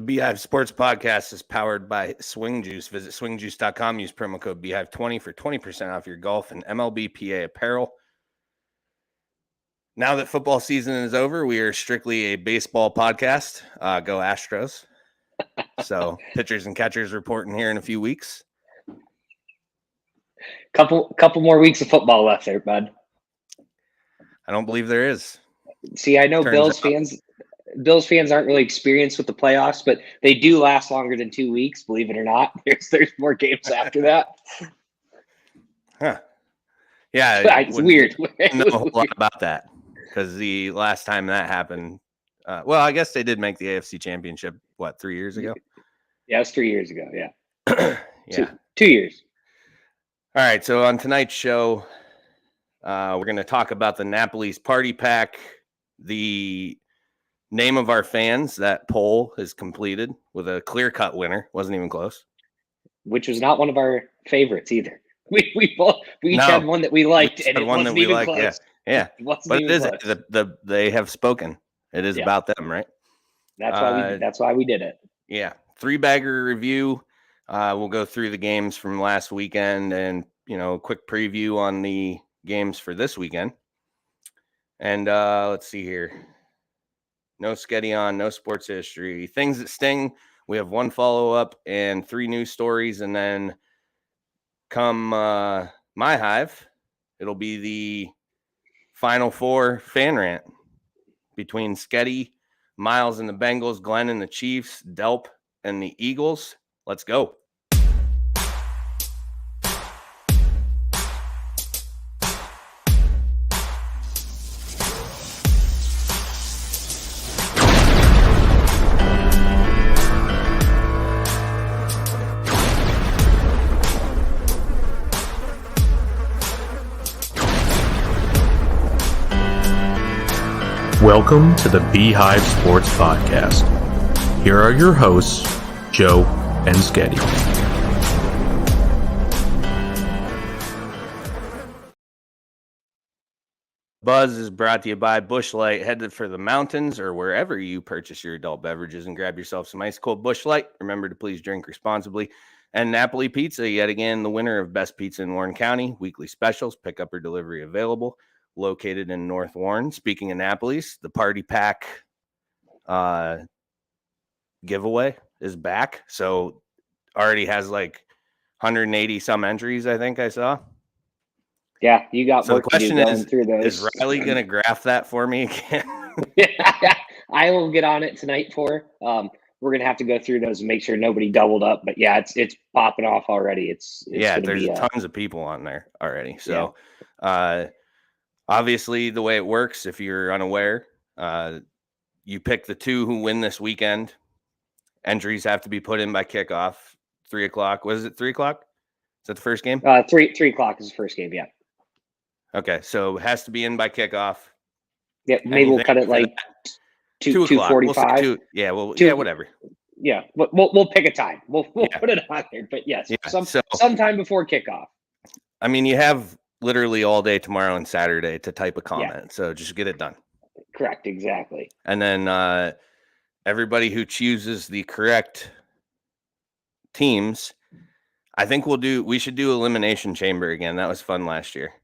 Beehive Sports Podcast is powered by Swing Juice. Visit swingjuice.com. Use promo code Beehive20 for 20% off your golf and MLB PA apparel. Now that football season is over, we are strictly a baseball podcast. Go Astros. So pitchers and catchers reporting here in a few weeks. Couple more weeks of football left there, bud. I don't believe there is. See, I know Bills fans aren't really experienced with the playoffs, but they do last longer than 2 weeks, believe it or not. There's more games after that. Huh. Yeah. It's weird. I know a whole lot about that because the last time that happened, well, I guess they did make the AFC Championship, 3 years ago? Yeah, it was 3 years ago, yeah. Yeah. 2 years. All right, so on tonight's show, we're going to talk about the Napoli's Party Pack, the name of our fans. That poll is completed with a clear-cut winner. Wasn't even close. Which was not one of our favorites either. We each had one that we liked, and it wasn't even close. Yeah. But it is. They have spoken. It is about them, right? That's why we did it. Yeah. 3-bagger review. We'll go through the games from last weekend and, a quick preview on the games for this weekend. And let's see here. No Sketty on, no sports history. Things that sting. We have 1 follow-up and 3 news stories. And then come my hive, it'll be the Final Four fan rant between Sketty, Miles and the Bengals, Glenn and the Chiefs, Delp and the Eagles. Let's go. Welcome to the Beehive Sports Podcast. Here are your hosts, Joe and Sketty. Buzz is brought to you by Busch Light. Head for the mountains or wherever you purchase your adult beverages and grab yourself some ice cold Busch Light. Remember to please drink responsibly. And Napoli Pizza, yet again, the winner of Best Pizza in Warren County. Weekly specials, pickup or delivery available. Located in North Warren. Speaking of Napoli's, the Party Pack giveaway is back. So already has 180 some entries, I think I saw. Yeah, you got so the question is those. Is Riley going to graph that for me again? I will get on it tonight for her. We're going to have to go through those and make sure nobody doubled up. But yeah, it's popping off already. It's there's tons of people on there already. So obviously, the way it works, if you're unaware, you pick the 2 who win this weekend. Entries have to be put in by kickoff, 3 o'clock. Was it 3 o'clock? Is that the first game? 3 o'clock is the first game, yeah. Okay, so it has to be in by kickoff. Yeah, maybe we'll cut it 2:45. Yeah, whatever. Yeah, we'll pick a time. We'll put it on there. But yes, sometime before kickoff. I mean, you have literally all day tomorrow and Saturday to type a comment. So just get it done. Correct. Exactly. And then everybody who chooses the correct teams, I think we should do Elimination Chamber again. That was fun last year.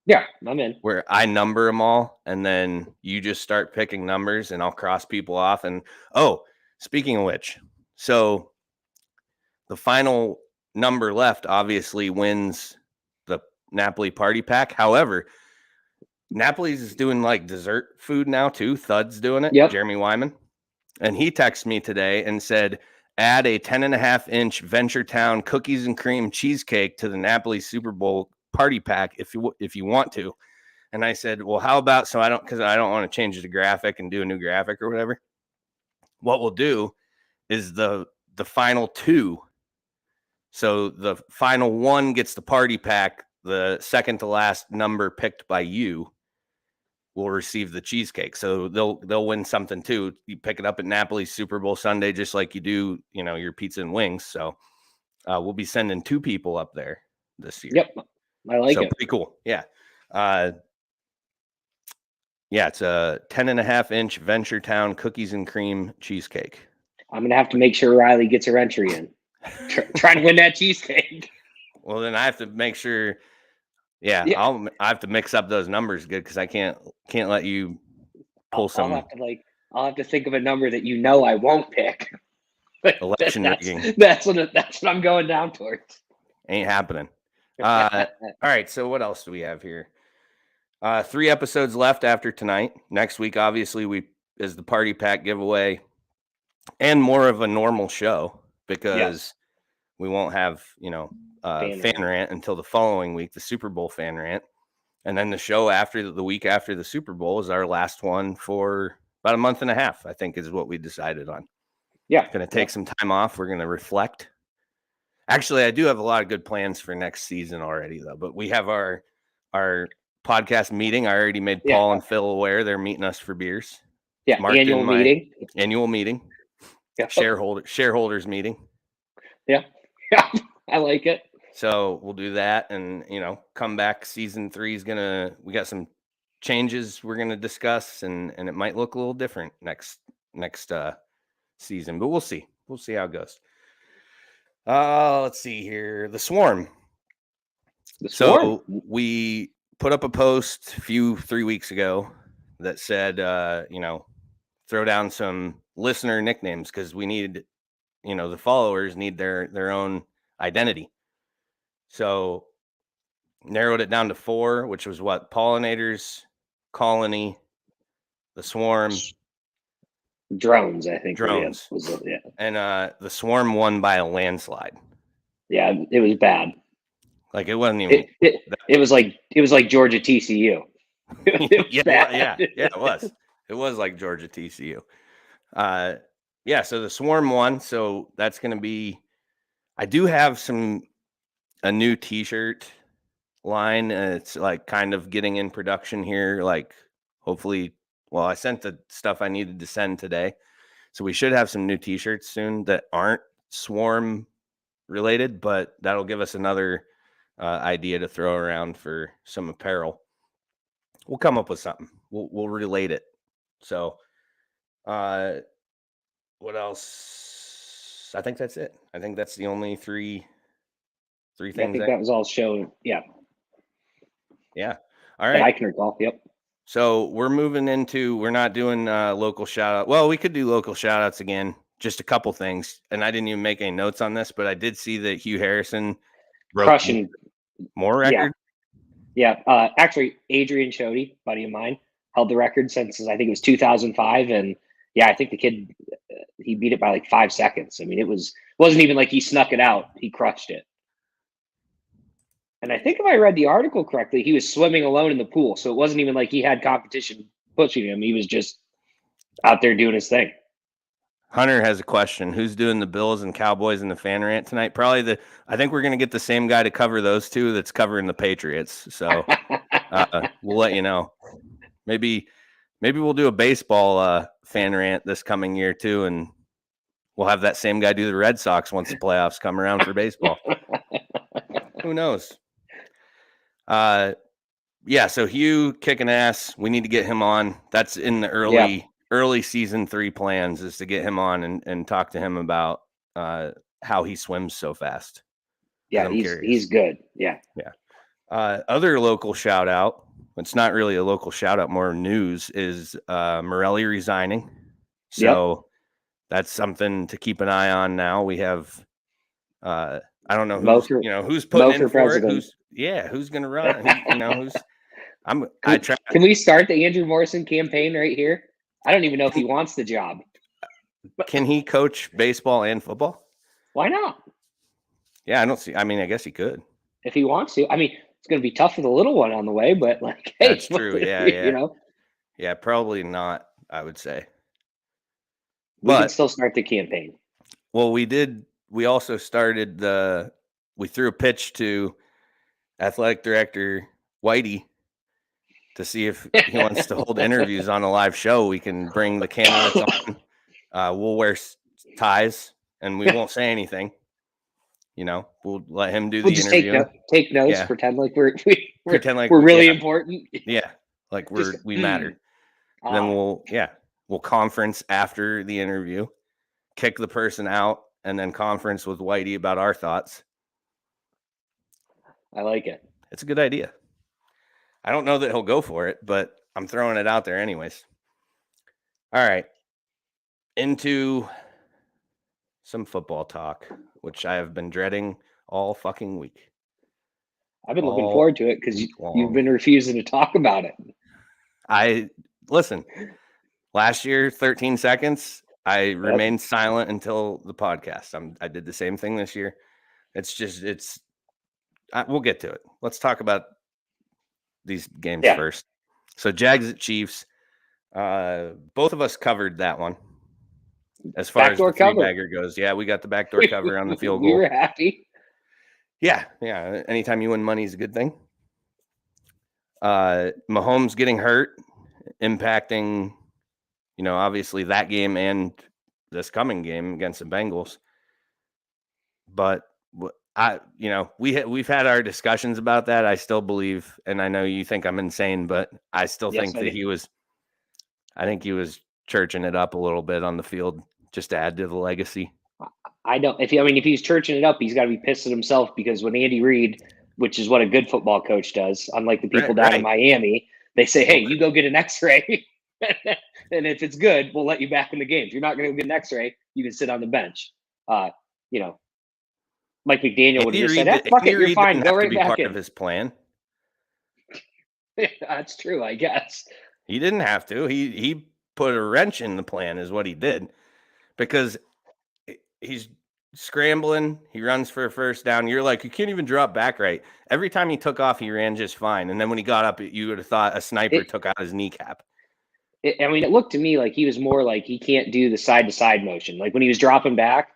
Yeah, I'm in. Where I number them all and then you just start picking numbers and I'll cross people off. And speaking of which, so the final number left obviously wins Napoli Party Pack. However, Napoli's is doing dessert food now too. Thud's doing it. Yep. Jeremy Wyman. And he texted me today and said, add a 10.5-inch Venturetown cookies and cream cheesecake to the Napoli Super Bowl Party Pack if you want to. And I said, well, how about, because I don't want to change the graphic and do a new graphic or whatever. What we'll do is the final 2. So the final 1 gets the Party Pack. The second to last number picked by you will receive the cheesecake. So they'll win something too. You pick it up at Napoli's Super Bowl Sunday, just like you do, your pizza and wings. So we'll be sending 2 people up there this year. Yep. I like it. Pretty cool. Yeah. It's a 10.5-inch Venturetown cookies and cream cheesecake. I'm going to have to make sure Riley gets her entry in. Try to win that cheesesteak. Well, then I have to make sure. Yeah, Yeah. I have to mix up those numbers good because I can't let you pull some I'll have to think of a number that I won't pick. election rigging. That's what I'm going down towards. Ain't happening. All right, so what else do we have here? 3 episodes left after tonight. Next week, obviously, is the party pack giveaway and more of a normal show because we won't have, fan rant until the following week, the Super Bowl fan rant. And then the show after the week after the Super Bowl is our last one for about a month and a half, I think is what we decided on. Yeah. Going to take some time off. We're going to reflect. Actually, I do have a lot of good plans for next season already, though. But we have our podcast meeting. I already made Paul and Phil aware. They're meeting us for beers. Yeah, annual meeting. Annual meeting. Yeah. Shareholders meeting. Yeah, I like it. So we'll do that, and come back. Season 3 is we got some changes we're gonna discuss, and it might look a little different next season, but we'll see. We'll see how it goes. Let's see here. The Swarm. So we put up a post 3 weeks ago that said, throw down some listener nicknames because we need, the followers need their own identity. So narrowed it down to 4, which was what? Pollinators, Colony, the Swarm, Drones, I think. Drones. Yeah. And the Swarm won by a landslide. Yeah, it was bad. Like it wasn't even. It was like Georgia TCU. Yeah, it was. It was like Georgia TCU. So the Swarm won. So that's going to be. I do have a new T-shirt line. It's like kind of getting in production here. Like hopefully, I sent the stuff I needed to send today, so we should have some new T-shirts soon that aren't Swarm related, but that'll give us another idea to throw around for some apparel. We'll come up with something. We'll relate it. So, what else? I think that's it. I think that's the only three things. I think that was all shown. Yeah. All right. I can recall. Yep. So we're not doing local shout out. Well, we could do local shout outs again. Just a couple things. And I didn't even make any notes on this, but I did see that Hugh Harrison crushing more record. Yeah. Actually, Adrian Chody, buddy of mine, held the record since I think it was 2005. And I think the kid, he beat it by like 5 seconds. I mean, wasn't even like he snuck it out. He crushed it. And I think if I read the article correctly, he was swimming alone in the pool. So it wasn't even like he had competition pushing him. He was just out there doing his thing. Hunter has a question. Who's doing the Bills and Cowboys in the fan rant tonight? Probably I think we're going to get the same guy to cover those two that's covering the Patriots. So we'll let you know. Maybe we'll do a baseball fan rant this coming year too. And we'll have that same guy do the Red Sox once the playoffs come around for baseball. Who knows? So Hugh kicking ass. We need to get him on. That's in the early season 3 plans is to get him on and talk to him about how he swims so fast. Yeah, he's good. Yeah. Other local shout out. It's not really a local shout out, more news is Morelli resigning. So that's something to keep an eye on now. We have I don't know who's putting in for it. Who's going to run? Can we start the Andrew Morrison campaign right here? I don't even know if he wants the job. Can he coach baseball and football? Why not? Yeah, I don't see. I mean, I guess he could if he wants to. I mean, it's going to be tough for the little one on the way, but like, hey, that's true. Yeah. Yeah, probably not. I would say. We can still start the campaign. Well, we did. We also started we threw a pitch to athletic director Whitey to see if he wants to hold interviews on a live show. We can bring the candidates on. We'll wear ties and we won't say anything. We'll let him do the interview. Take notes. Pretend like we're really important. Yeah, like we matter. Then we'll conference after the interview. kick the person out and then conference with Whitey about our thoughts. I like it. It's a good idea. I don't know that he'll go for it, but I'm throwing it out there anyways. All right. Into some football talk, which I have been dreading all fucking week. I've been looking forward to it because you've been refusing to talk about it. Listen, last year, 13 seconds, I remained silent until the podcast. I did the same thing this year. We'll get to it. Let's talk about these games first. So Jags at Chiefs. Both of us covered that one. As far as the three-bagger goes. Yeah, we got the backdoor cover on the field goal. We were happy. Yeah. Anytime you win money is a good thing. Mahomes getting hurt, impacting, obviously that game and this coming game against the Bengals. But we've had our discussions about that. I still believe, and I know you think I'm insane, but I still think that he was churching it up a little bit on the field just to add to the legacy. If he's churching it up, he's got to be pissed at himself because when Andy Reid, which is what a good football coach does, unlike the people down in Miami, they say, hey, you go get an x-ray. And if it's good, we'll let you back in the game. If you're not going to get an x-ray, you can sit on the bench. Mike McDaniel would have just said, fuck it, you're fine. Go right back in. Part of his plan. That's true, I guess. He didn't have to. He put a wrench in the plan is what he did, because he's scrambling. He runs for a first down. You're like, you can't even drop back right. Every time he took off, he ran just fine. And then when he got up, you would have thought a sniper took out his kneecap. It looked to me like he was more like he can't do the side-to-side motion. Like when he was dropping back,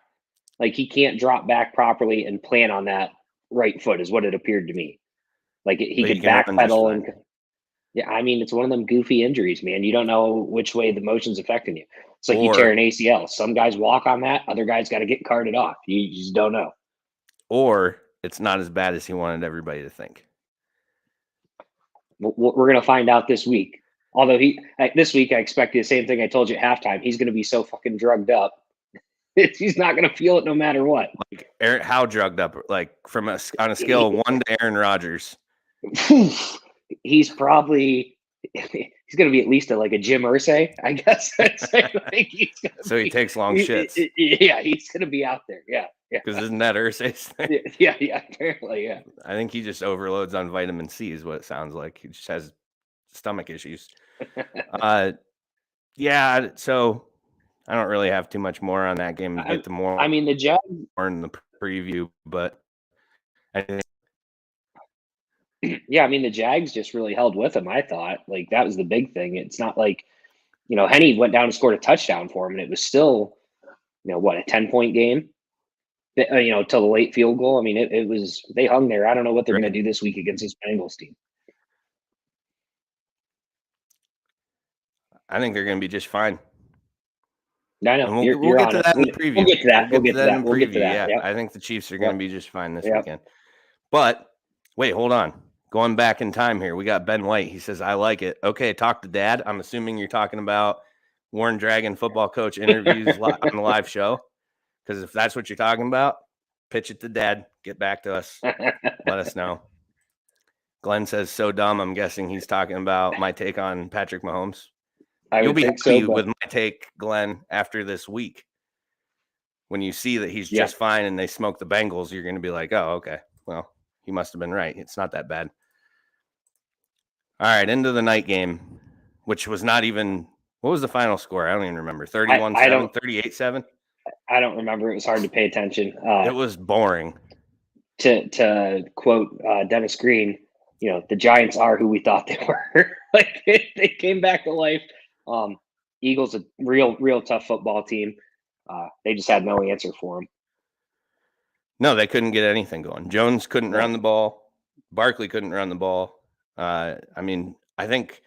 like he can't drop back properly and plan on that right foot is what it appeared to me. Like he could backpedal and yeah, it's one of them goofy injuries, man. You don't know which way the motion's affecting you. It's like you tear an ACL. Some guys walk on that. Other guys got to get carted off. You just don't know. Or it's not as bad as he wanted everybody to think. We're going to find out this week. Although this week I expect the same thing I told you at halftime. He's going to be so fucking drugged up. He's not going to feel it no matter what. Like how drugged up? Like on a scale of 1 to Aaron Rodgers. He's probably he's going to be at least a Jim Irsay, I guess. So he takes long shits. Yeah, he's going to be out there. Yeah. Because isn't that Irsay's thing? Yeah, apparently, yeah. I think he just overloads on vitamin C is what it sounds like. He just has stomach issues. Yeah, so I don't really have too much more on that game. Get to more. The Jags more in the preview, but I think. Yeah, the Jags just really held with him, I thought. Like, that was the big thing. It's not like, Henny went down and scored a touchdown for him, and it was still, a 10-point game, till the late field goal. It was, they hung there. I don't know what they're going to do this week against this Bengals team. I think they're going to be just fine. I know. We'll get to that in the preview. We'll get to that. We'll get to that. Yeah. I think the Chiefs are going to be just fine this weekend. But wait, hold on. Going back in time here, we got Ben White. He says, I like it. Okay, talk to Dad. I'm assuming you're talking about Warren Dragon football coach interviews on the live show. Because if that's what you're talking about, pitch it to Dad. Get back to us. Let us know. Glenn says, so dumb. I'm guessing he's talking about my take on Patrick Mahomes. You'll be happy with my take, Glenn, after this week. When you see that he's just fine and they smoke the Bengals, you're going to be like, oh, okay. Well, he must have been right. It's not that bad. All right, into the night game, which was not even – what was the final score? I don't even remember. 31-7, 38-7? I don't remember. It was hard to pay attention. It was boring. To quote Dennis Green, the Giants are who we thought they were. They came back to life. Eagles a real tough football team. They just had no answer for them. No, they couldn't get anything going. Jones couldn't run the ball. Barkley couldn't run the ball. I think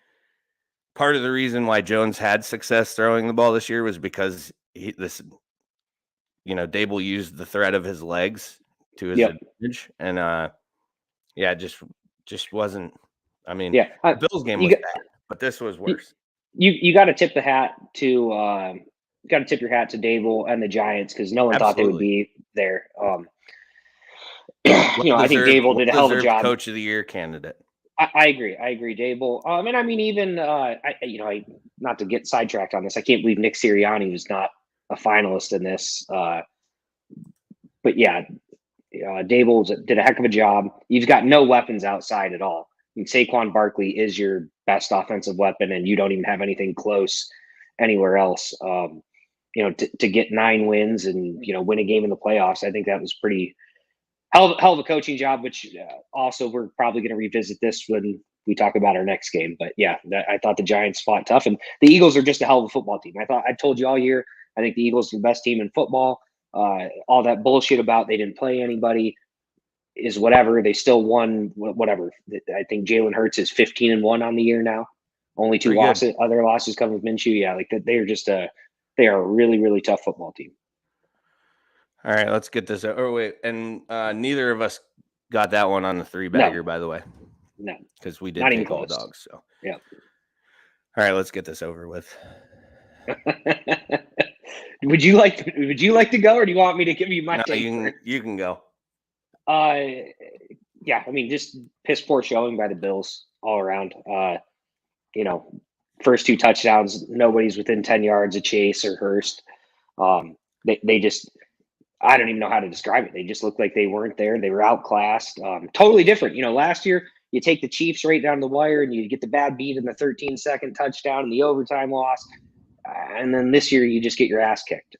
part of the reason why Jones had success throwing the ball this year was because Dable used the threat of his legs to his advantage, and just wasn't. The Bills game was bad, but this was worse. You got to tip the hat to got to tip your hat to Dable and the Giants because no one thought they would be there. I think Dable did a hell of a job. Coach of the Year candidate. I agree. Dable. And I mean, even not to get sidetracked on this, I can't believe Nick Sirianni was not a finalist in this. But yeah, Dable did a heck of a job. You've got no weapons outside at all. I mean, Saquon Barkley is your best offensive weapon, and you don't even have anything close anywhere else. To get 9 wins and win a game in the playoffs, I think that was pretty. Hell of a coaching job, which also we're probably going to revisit this when we talk about our next game. But yeah, I thought the Giants fought tough, and the Eagles are just a hell of a football team. I told you all year, I think the Eagles are the best team in football. All that bullshit about they didn't play anybody is whatever. They still won whatever. I think Jalen Hurts is 15-1 on the year now. Only 2 losses. Other losses come with Minshew. Yeah, like they are a really, really tough football team. All right, let's get this. Oh, wait. And neither of us got that one on the 3-bagger, by the way. No. Because we did take all dogs. So. Yeah. All right, let's get this over with. Would you like to go, or do you want me to give you my take? You can go. Yeah, I mean, just piss poor showing by the Bills all around. First 2 touchdowns, nobody's within 10 yards of Chase or Hurst. They just, I don't even know how to describe it. They just looked like they weren't there. They were outclassed. Totally different. Last year you take the Chiefs right down the wire and you get the bad beat in the 13-second touchdown and the overtime loss. And then this year you just get your ass kicked.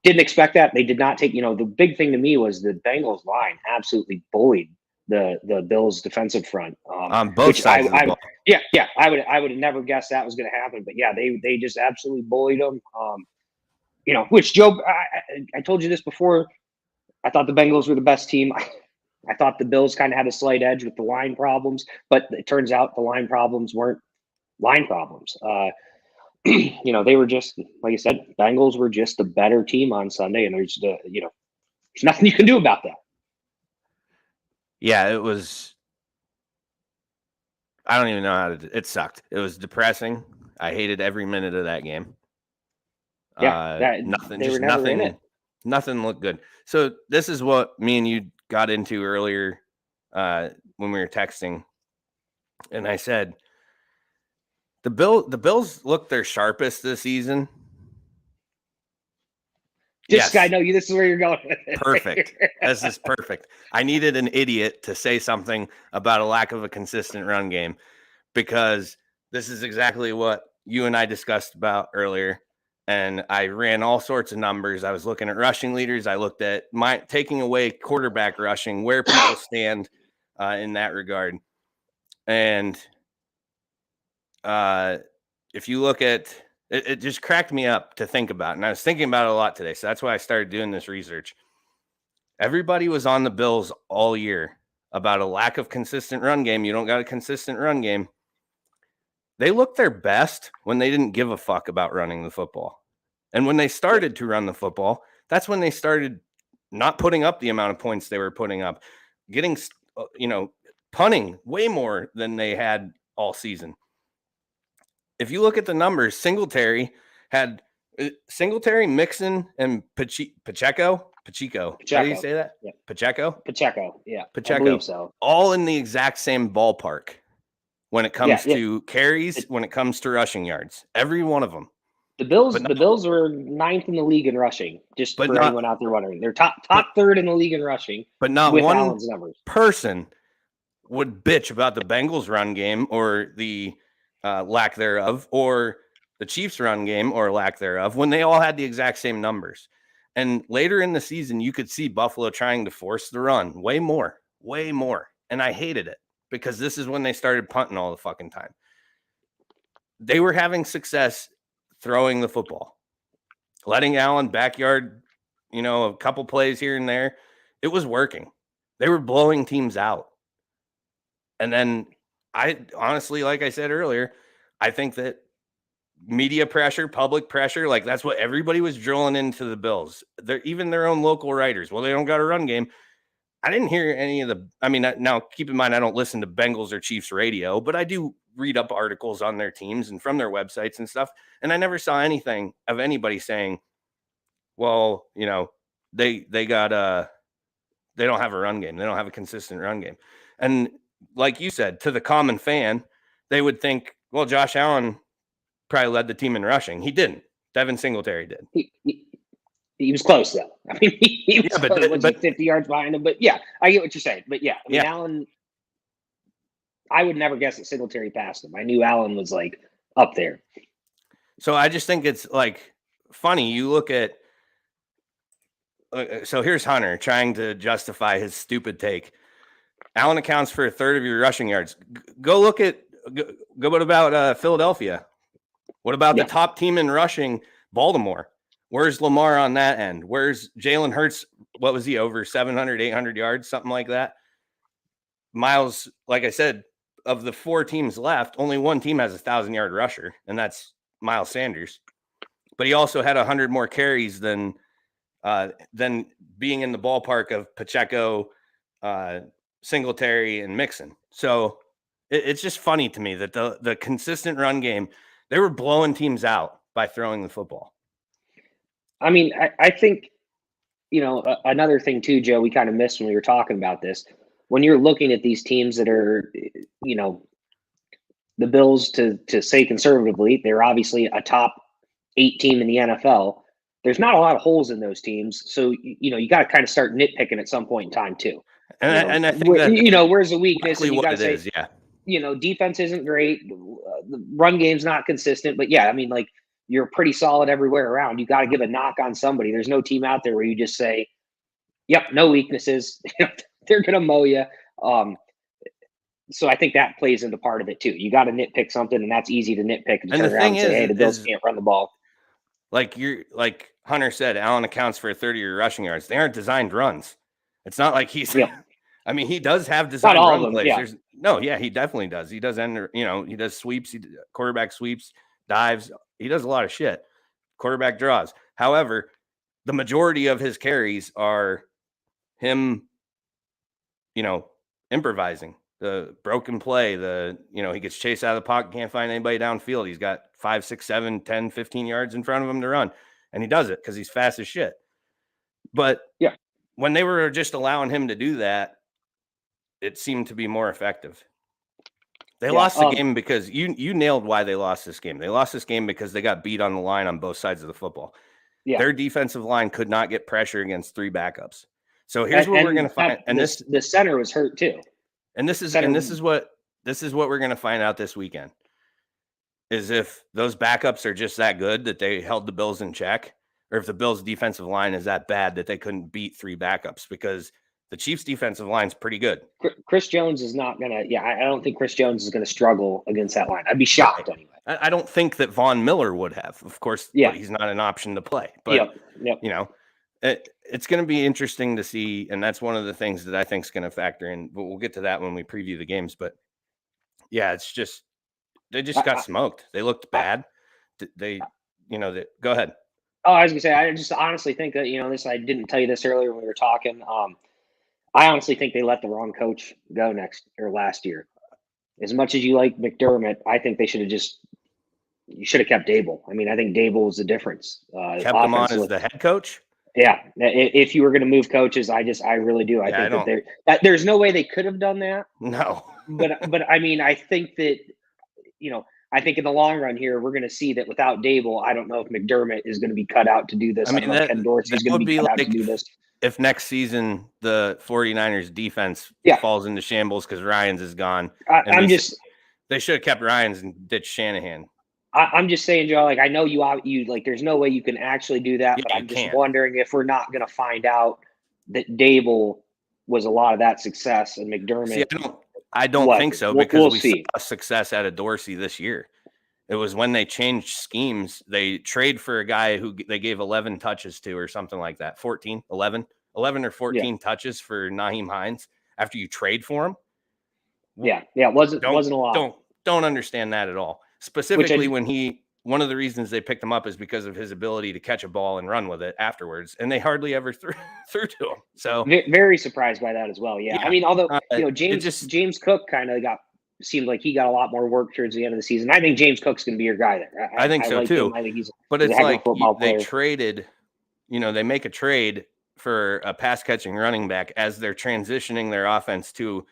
Didn't expect that. They did not take, the big thing to me was the Bengals line absolutely bullied the Bills defensive front. On both sides of the ball. Yeah. I would have never guessed that was going to happen, but yeah, they just absolutely bullied them. Which Joe, I told you this before. I thought the Bengals were the best team. I thought the Bills kind of had a slight edge with the line problems, but it turns out the line problems weren't line problems. They were just, like I said, Bengals were just a better team on Sunday, and there's nothing you can do about that. Yeah, it was. I don't even know how to. It sucked. It was depressing. I hated every minute of that game. Yeah, nothing looked good. So this is what me and you got into earlier when we were texting, and I said the Bills looked their sharpest this season. I know you. This is where you're going. Perfect. This is perfect. I needed an idiot to say something about a lack of a consistent run game, because this is exactly what you and I discussed about earlier. And I ran all sorts of numbers. I was looking at rushing leaders. I looked at taking away quarterback rushing, where people stand in that regard. And if you look at it, just cracked me up to think about. And I was thinking about it a lot today. So that's why I started doing this research. Everybody was on the Bills all year about a lack of consistent run game. You don't got a consistent run game. They looked their best when they didn't give a fuck about running the football. And when they started to run the football, that's when they started not putting up the amount of points they were putting up, getting, punting way more than they had all season. If you look at the numbers, Singletary, Mixon, and Pacheco. How do you say that? Yeah. Pacheco, yeah. Pacheco. I believe so. All in the exact same ballpark when it comes to carries, when it comes to rushing yards. Every one of them. The Bills were 9th in the league in rushing, just for anyone out there wondering. They're top 3rd in the league in rushing. But not one person would bitch about the Bengals run game or the lack thereof, or the Chiefs run game or lack thereof, when they all had the exact same numbers. And later in the season, you could see Buffalo trying to force the run way more. And I hated it, because this is when they started punting all the fucking time. They were having success throwing the football, letting Allen backyard, a couple plays here and there. It was working. They were blowing teams out. And then I honestly, like I said earlier, I think that media pressure, public pressure, like that's what everybody was drilling into the Bills. Even their own local writers. Well, they don't got a run game. I didn't hear any of the. I mean, now keep in mind I don't listen to Bengals or Chiefs radio, but I do read up articles on their teams and from their websites and stuff. And I never saw anything of anybody saying, "Well, they got they don't have a run game. They don't have a consistent run game." And like you said, to the common fan, they would think, "Well, Josh Allen probably led the team in rushing." He didn't. Devin Singletary did. He was close though. I mean, he was Yeah, close. but 50 yards behind him. But yeah, I get what you're saying. But yeah, I mean, Yeah. Allen, I would never guess that Singletary passed him. I knew Allen was like up there. So I just think it's like funny. You look at, so here's Hunter trying to justify his stupid take. Allen accounts for a third of your rushing yards. Go look at, what about Philadelphia? What about the top team in rushing, Baltimore? Where's Lamar on that end? Where's Jalen Hurts? What was he, over 700, 800 yards, something like that? Miles, like I said, of the 4 teams left, only one team has a 1,000-yard rusher, and that's Miles Sanders. But he also had 100 more carries than being in the ballpark of Pacheco, Singletary, and Mixon. So it's just funny to me that the consistent run game, they were blowing teams out by throwing the football. I mean, I think, another thing too, Joe, we kind of missed when we were talking about this. When you're looking at these teams that are, the Bills, to say conservatively, they're obviously a top 8 team in the NFL. There's not a lot of holes in those teams. So, you got to kind of start nitpicking at some point in time too. And I think that, where's the weakness? And you got to say, is, yeah. Defense isn't great. The run game's not consistent. But yeah, I mean, like, you're pretty solid everywhere around. You got to give a knock on somebody. There's no team out there where you just say, yep, no weaknesses. They're going to mow you. So I think that plays into part of it too. You got to nitpick something, and that's easy to nitpick and turn around and say, hey, the Bills can't run the ball. Like Hunter said, Allen accounts for 30 of your rushing yards. They aren't designed runs. It's not like he's I mean, he does have designed run plays. Yeah. He definitely does. He does he does sweeps, quarterback sweeps, dives. He does a lot of shit. Quarterback draws. However, the majority of his carries are him, improvising. The broken play, he gets chased out of the pocket, can't find anybody downfield. He's got 5, 6, 7, 10, 15 yards in front of him to run. And he does it because he's fast as shit. But when they were just allowing him to do that, it seemed to be more effective. They lost the game because you nailed why they lost this game. They lost this game because they got beat on the line on both sides of the football. Yeah. Their defensive line could not get pressure against 3 backups. So here's what we're going to find. And the center was hurt too. And this is what we're going to find out this weekend. Is if those backups are just that good that they held the Bills in check, or if the Bills' defensive line is that bad that they couldn't beat 3 backups, because the Chiefs' defensive line is pretty good. Chris Jones is not going to I don't think Chris Jones is going to struggle against that line. I'd be shocked anyway. I don't think that Von Miller would have. Of course, he's not an option to play. But, it's going to be interesting to see, and that's one of the things that I think is going to factor in. But we'll get to that when we preview the games. But, yeah, it's just they just got smoked. They looked bad. Go ahead. Oh, I was going to say, I just honestly think that, this, I didn't tell you this earlier when we were talking. I honestly think they let the wrong coach go last year. As much as you like McDermott, I think they should have kept Dable. I mean, I think Dable was the difference. Kept him on as the head coach? Yeah. If you were going to move coaches, I really do. I think there's no way they could have done that. No. but I mean, I think that, I think in the long run here, we're going to see that without Dable, I don't know if McDermott is going to be cut out to do this. I mean, Ken Dorsey is going to be cut out to do this. If next season the 49ers defense falls into shambles because Ryans is gone, they should have kept Ryans and ditched Shanahan. I'm just saying, Joe, like, I know you like, there's no way you can actually do that, but I'm just wondering if we're not going to find out that Dable was a lot of that success and McDermott. See, I don't think so, because we saw success out of Dorsey this year. It was when they changed schemes. They trade for a guy who they gave 11 touches to or something like that. 11 or 14 touches for Nyheim Hines after you trade for him. Yeah. It wasn't a lot. Don't understand that at all. Specifically when he one of the reasons they picked him up is because of his ability to catch a ball and run with it afterwards, and they hardly ever threw to him. So very surprised by that as well. Yeah. I mean, although James Cook kind of seemed like he got a lot more work towards the end of the season. I think James Cook's going to be your guy there. I think so like too. him. I think he's it's a like football they player. traded. They make a trade for a pass catching running back as they're transitioning their offense to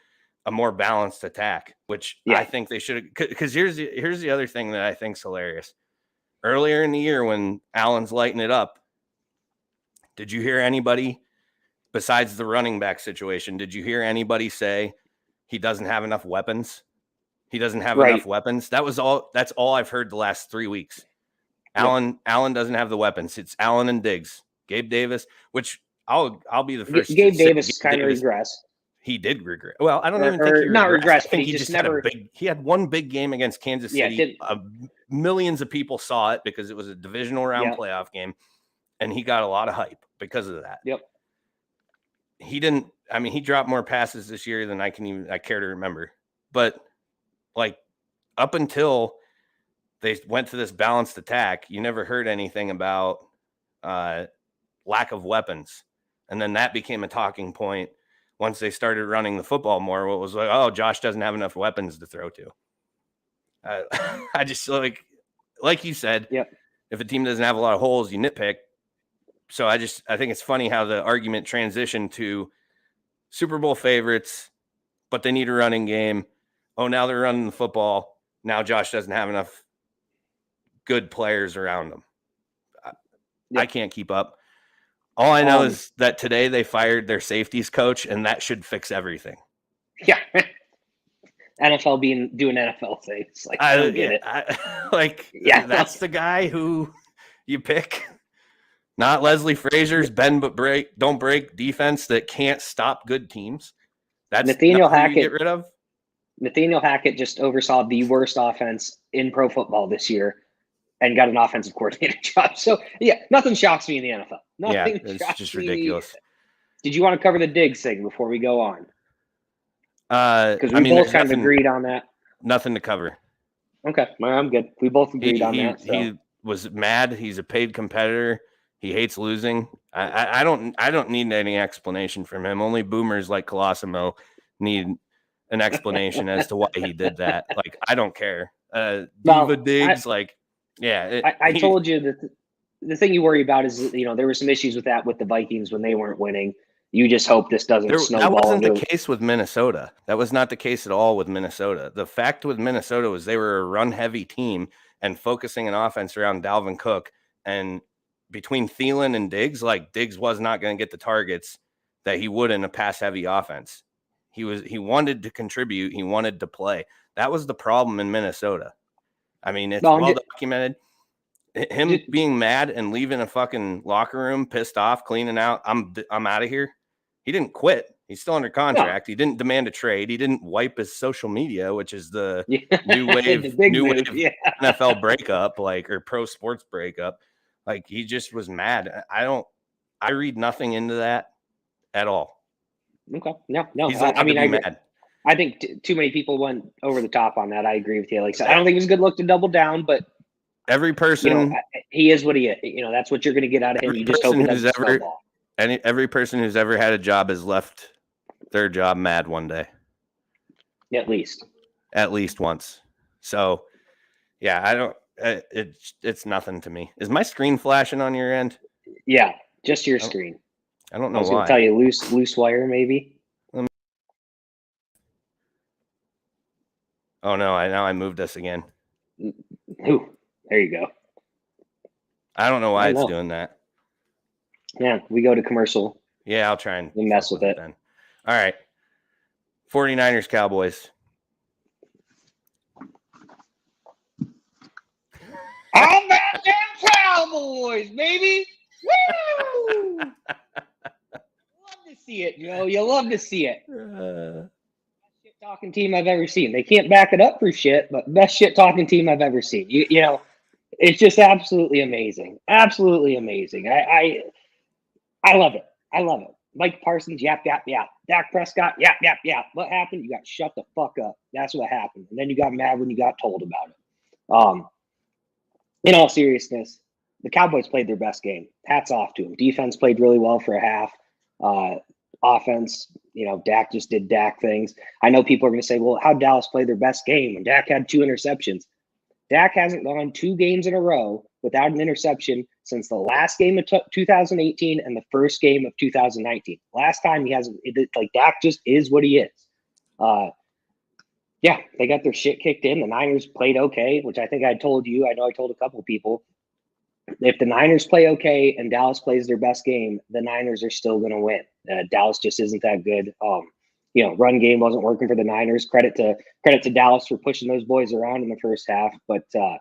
a more balanced attack, which I think they should. Because here's the other thing that I think's hilarious. Earlier in the year, when Allen's lighting it up, did you hear anybody besides the running back situation? Did you hear anybody say he doesn't have enough weapons? He doesn't have enough weapons. That's all I've heard the last 3 weeks. Allen doesn't have the weapons. It's Allen and Diggs, Gabe Davis, which I'll be the first. Gabe Davis kind of regressed. He did regret. Well, I don't even think he regressed. I think he just never. He had one big game against Kansas City. Millions of people saw it because it was a divisional round playoff game, and he got a lot of hype because of that. Yep. He didn't. I mean, he dropped more passes this year than I care to remember. But like up until they went to this balanced attack, you never heard anything about lack of weapons, and then that became a talking point. Once they started running the football more, what was like, oh, Josh doesn't have enough weapons to throw to. I just like you said, if a team doesn't have a lot of holes, you nitpick. So I think it's funny how the argument transitioned to Super Bowl favorites, but they need a running game. Oh, now they're running the football. Now Josh doesn't have enough good players around him. I can't keep up. All I know is that today they fired their safeties coach, and that should fix everything. Yeah. NFL doing NFL things. Like, I don't get it. That's the guy who you pick. Not Leslie Frazier's bend but don't break defense that can't stop good teams. That's Nathaniel Hackett. You get rid of. Nathaniel Hackett just oversaw the worst offense in pro football this year and got an offensive coordinator job. So, nothing shocks me in the NFL. It's just ridiculous. Did you want to cover the Diggs thing before we go on? Because we both kind of agreed on that. Nothing to cover. Okay, well, I'm good. We both agreed on that. So. He was mad. He's a paid competitor. He hates losing. I don't need any explanation from him. Only boomers like Colosimo need an explanation as to why he did that. Like, I don't care. Diva Diggs, I told you that the thing you worry about is, there were some issues with that with the Vikings when they weren't winning. You just hope this doesn't snowball. That wasn't the case with Minnesota. That was not the case at all with Minnesota. The fact with Minnesota was they were a run-heavy team and focusing an offense around Dalvin Cook. And between Thielen and Diggs, Diggs was not going to get the targets that he would in a pass-heavy offense. He wanted to contribute. He wanted to play. That was the problem in Minnesota. I mean, it's well documented. Him being mad and leaving a fucking locker room, pissed off, cleaning out. I'm out of here. He didn't quit. He's still under contract. No. He didn't demand a trade. He didn't wipe his social media, which is the new wave NFL breakup, or pro sports breakup. He just was mad. I read nothing into that at all. Okay. No. He's I mean, mad. I think too many people went over the top on that. I agree with you. I don't think it's a good look to double down, but every person, he is what he is. That's what you're going to get out of him. You just hope it doesn't snowball. Every person who's ever had a job has left their job mad one day. At least once. So, I don't. It's nothing to me. Is my screen flashing on your end? Yeah, just your screen. I don't know why. I was going to tell you loose wire maybe. Oh no! I moved us again. Ooh, there you go. I don't know why it's doing that. Yeah, we go to commercial. Yeah, I'll try and mess with it. Then. All right. 49ers, Cowboys. I'm that damn Cowboys, baby! Woo! Love to see it, Joe. You love to see it. Best shit talking team I've ever seen. They can't back it up for shit, but best shit talking team I've ever seen. It's just absolutely amazing. Absolutely amazing. I love it. I love it. Mike Parsons, yap, yap, yap. Dak Prescott, yap, yap, yap. What happened? You got shut the fuck up. That's what happened. And then you got mad when you got told about it. in all seriousness, the Cowboys played their best game. Hats off to them. Defense played really well for a half. Offense, Dak just did Dak things. I know people are going to say, well, how'd Dallas play their best game when Dak had 2 interceptions? Dak hasn't gone 2 games in a row without an interception since the last game of 2018 and the first game of 2019. Last time he hasn't, Dak just is what he is. Yeah, they got their shit kicked in. The Niners played okay, which I think I told you. I know I told a couple of people. If the Niners play okay and Dallas plays their best game, the Niners are still going to win. Dallas just isn't that good. Run game wasn't working for the Niners. Credit to Dallas for pushing those boys around in the first half. But they're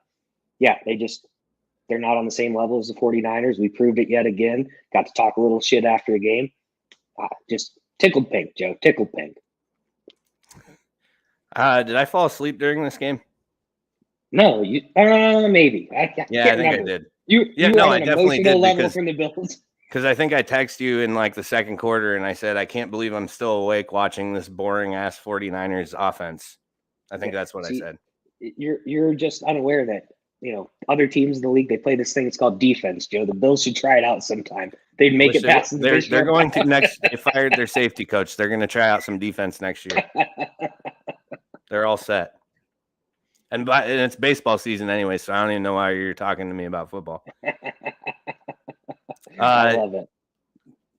not on the same level as the 49ers. We proved it yet again. Got to talk a little shit after a game. Just tickled pink, Joe. Tickled pink. Did I fall asleep during this game? No, you maybe. I think remember. I did. You I definitely did level from the Bills. Because I think I texted you in like the second quarter and I said, I can't believe I'm still awake watching this boring ass 49ers offense. I think that's what I said. You're just unaware that, other teams in the league, they play this thing. It's called defense, Joe. The Bills should try it out sometime. They'd make it past the division. They're going to next. They fired their safety coach. They're going to try out some defense next year. They're all set. And it's baseball season anyway, so I don't even know why you're talking to me about football. I love it.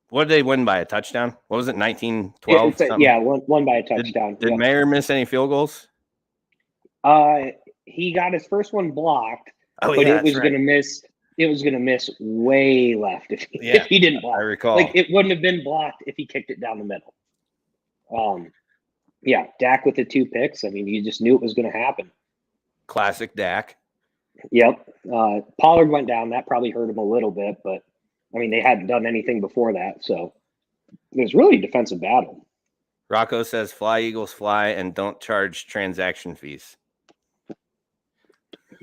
What did they win by? A touchdown? What was it, 19-12? Yeah, won by a touchdown. Did Mayer miss any field goals? He got his first one blocked, but it was going to miss. It was going to miss way left if he didn't block. I recall. It wouldn't have been blocked if he kicked it down the middle. Dak with the 2 picks. I mean, you just knew it was going to happen. Classic Dak. Yep. Pollard went down. That probably hurt him a little bit, but I mean, they hadn't done anything before that, so it was really a defensive battle. Rocco says, "Fly Eagles fly and don't charge transaction fees."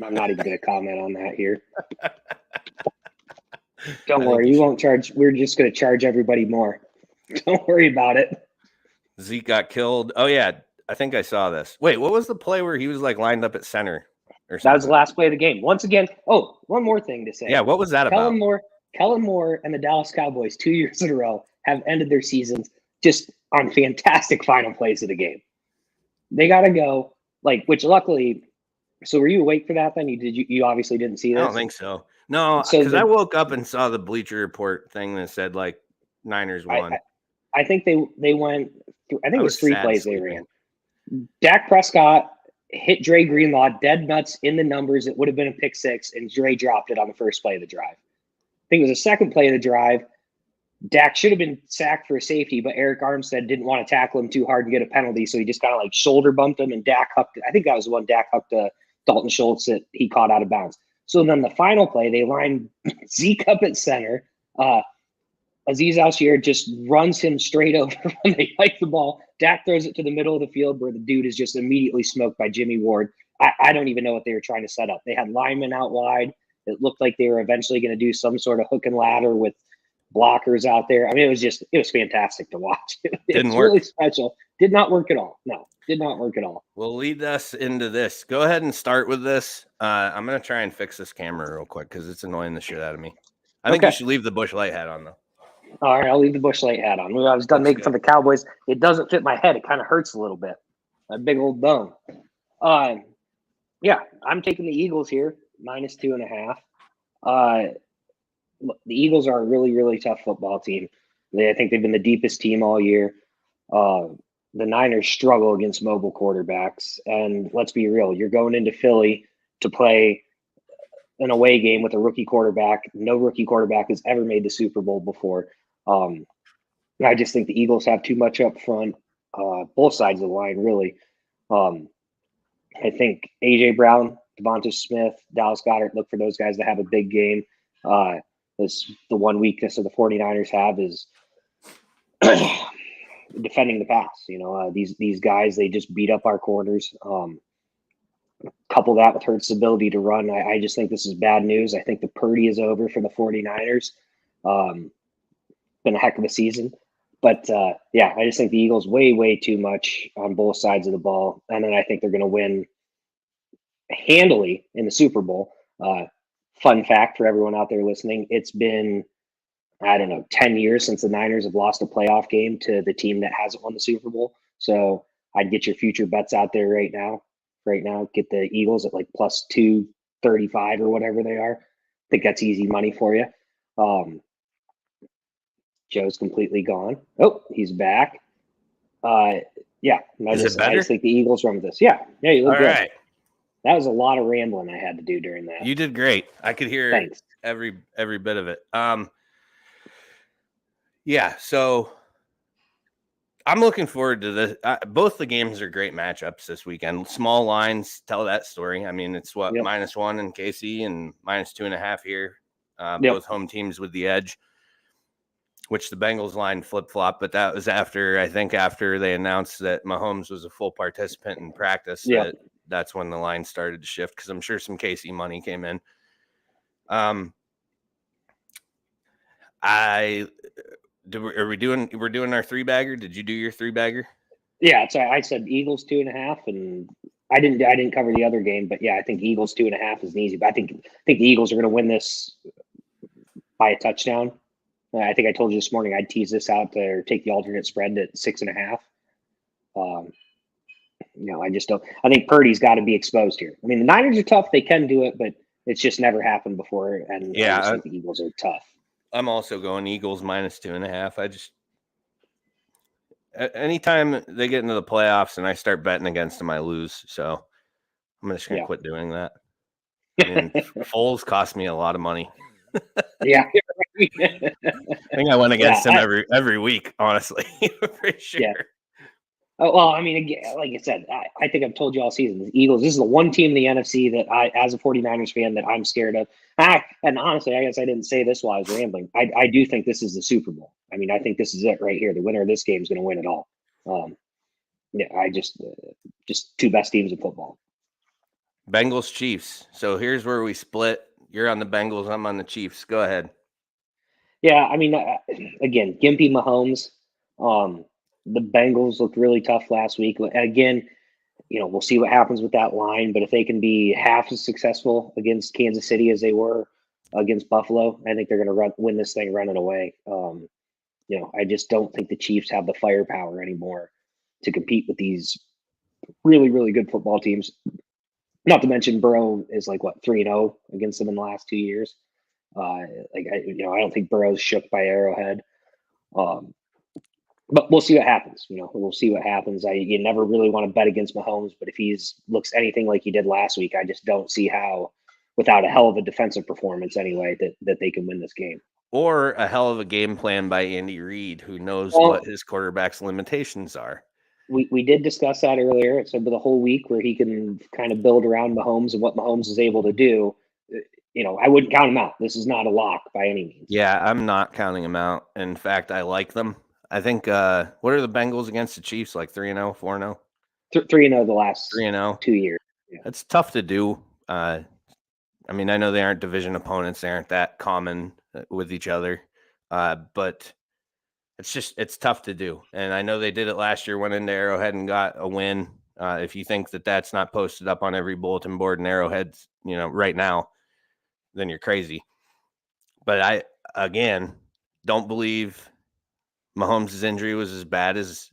I'm not even going to comment on that here. Don't worry, you won't charge. We're just going to charge everybody more. Don't worry about it. Zeke got killed. Oh yeah, I think I saw this. Wait, what was the play where he was like lined up at center or something? That was the last play of the game. Once again, one more thing to say. Yeah, what was that about? Kellen Moore and the Dallas Cowboys 2 years in a row have ended their seasons just on fantastic final plays of the game. They got to go, which luckily. So were you awake for that then? You obviously didn't see this? I don't think so. No, because I woke up and saw the Bleacher Report thing that said Niners won. I think they went through, I think it was 3 plays they ran. Dak Prescott hit Dre Greenlaw dead nuts in the numbers. It would have been a pick 6, and Dre dropped it on the first play of the drive. I think it was the second play of the drive. Dak should have been sacked for a safety, but Eric Armstead didn't want to tackle him too hard and get a penalty, so he just kind of shoulder bumped him, and Dak hucked. I think that was the one Dak hucked Dalton Schultz that he caught out of bounds. So then the final play, they lined Zeke up at center. Aziz Al-Shir just runs him straight over when they hike the ball. Dak throws it to the middle of the field where the dude is just immediately smoked by Jimmy Ward. I don't even know what they were trying to set up. They had linemen out wide. It looked like they were eventually going to do some sort of hook and ladder with blockers out there. I mean, it was fantastic to watch. It's really special. Did not work at all. No, did not work at all. We'll lead us into this. Go ahead and start with this. I'm going to try and fix this camera real quick because it's annoying the shit out of me. I think you should leave the Busch Light hat on, though. All right, I'll leave the Busch Light hat on. I was done making fun of the Cowboys. It doesn't fit my head. It kind of hurts a little bit. That big old dome. I'm taking the Eagles here, -2.5. Look, the Eagles are a really, really tough football team. I think they've been the deepest team all year. The Niners struggle against mobile quarterbacks. And let's be real, you're going into Philly to play an away game with a rookie quarterback. No rookie quarterback has ever made the Super Bowl before. I just think the Eagles have too much up front, both sides of the line, really. I think A.J. Brown, Devonta Smith, Dallas Goedert, look for those guys to have a big game. The one weakness of the 49ers have is defending the pass. These guys, they just beat up our corners. Couple that with Hurts' ability to run. I just think this is bad news. I think the Purdy is over for the 49ers. Been a heck of a season. But, I just think the Eagles way, way too much on both sides of the ball. And then I think they're going to win handily in the Super Bowl. fun fact for everyone out there listening, it's been, I don't know, 10 years since the Niners have lost a playoff game to the team that hasn't won the Super Bowl. So I'd get your future bets out there right now. Right now, get the Eagles at like plus 235 or whatever they are. I think that's easy money for you. Joe's completely gone. Oh, he's back. Yeah, Is it better? I just think the Eagles run with this. Yeah, you look All good. right. That was a lot of rambling I had to do during that. You did great. I could hear Thanks. every bit of it. Yeah, so I'm looking forward to this. Both the games are great matchups this weekend. Small lines tell that story. I mean, it's what, -1 in KC and -2.5 here. Both home teams with the edge, which the Bengals line flip-flop, but that was after they announced that Mahomes was a full participant in practice. That's when the line started to shift, because I'm sure some KC money came in. We're doing our 3-bagger? Did you do your 3-bagger? Yeah, so I said Eagles 2.5, and I didn't cover the other game, but yeah, I think Eagles 2.5 is an easy. But I think the Eagles are going to win this by a touchdown. I think I told you this morning I'd tease this out or take the alternate spread at 6.5. I just don't. I think Purdy's got to be exposed here. I mean, the Niners are tough; they can do it, but it's just never happened before. And I just think the Eagles are tough. I'm also going Eagles -2.5. Anytime they get into the playoffs and I start betting against them, I lose. So I'm just going to quit doing that. I mean, Foles cost me a lot of money. Yeah. I think I went against him every week, honestly, for sure. Yeah. Oh, well, I mean, again, like I said, I think I've told you all season, the Eagles, this is the one team in the NFC that I, as a 49ers fan, that I'm scared of. And honestly, I guess I didn't say this while I was rambling. I do think this is the Super Bowl. I mean, I think this is it right here. The winner of this game is going to win it all. I just two best teams in football. Bengals, Chiefs. So here's where we split. You're on the Bengals. I'm on the Chiefs. Go ahead. Yeah, I mean, again, Gimpy Mahomes. The Bengals looked really tough last week. Again, we'll see what happens with that line. But if they can be half as successful against Kansas City as they were against Buffalo, I think they're going to win this thing running away. I just don't think the Chiefs have the firepower anymore to compete with these really, really good football teams. Not to mention Burrow is like 3-0 against them in the last 2 years. I don't think Burrow's shook by Arrowhead. But we'll see what happens. We'll see what happens. You never really want to bet against Mahomes, but if he looks anything like he did last week, I just don't see how, without a hell of a defensive performance anyway, that they can win this game. Or a hell of a game plan by Andy Reid, who knows what his quarterback's limitations are. We did discuss that earlier. So for the whole week where he can kind of build around Mahomes and what Mahomes is able to do, I wouldn't count him out. This is not a lock by any means. Yeah, I'm not counting him out. In fact, I like them. I think, what are the Bengals against the Chiefs? Like 3-0, 4-0? 3-0 the last 3-0. 2 years. Yeah. It's tough to do. I mean, I know they aren't division opponents. They aren't that common with each other. But it's tough to do. And I know they did it last year, went into Arrowhead and got a win. If you think that that's not posted up on every bulletin board in Arrowhead, right now, then you're crazy. But I, again, don't believe Mahomes' injury was as bad as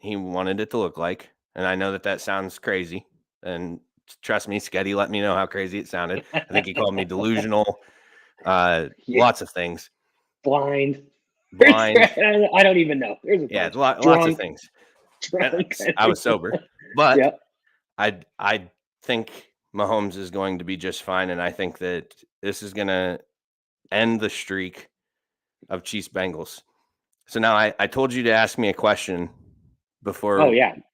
he wanted it to look like. And I know that sounds crazy. And trust me, Sketty let me know how crazy it sounded. I think he called me delusional, lots of things. Blind. I don't even know. There's lots of things. I was sober. But I think Mahomes is going to be just fine. And I think that this is going to end the streak of Chiefs Bengals. So now I told you to ask me a question before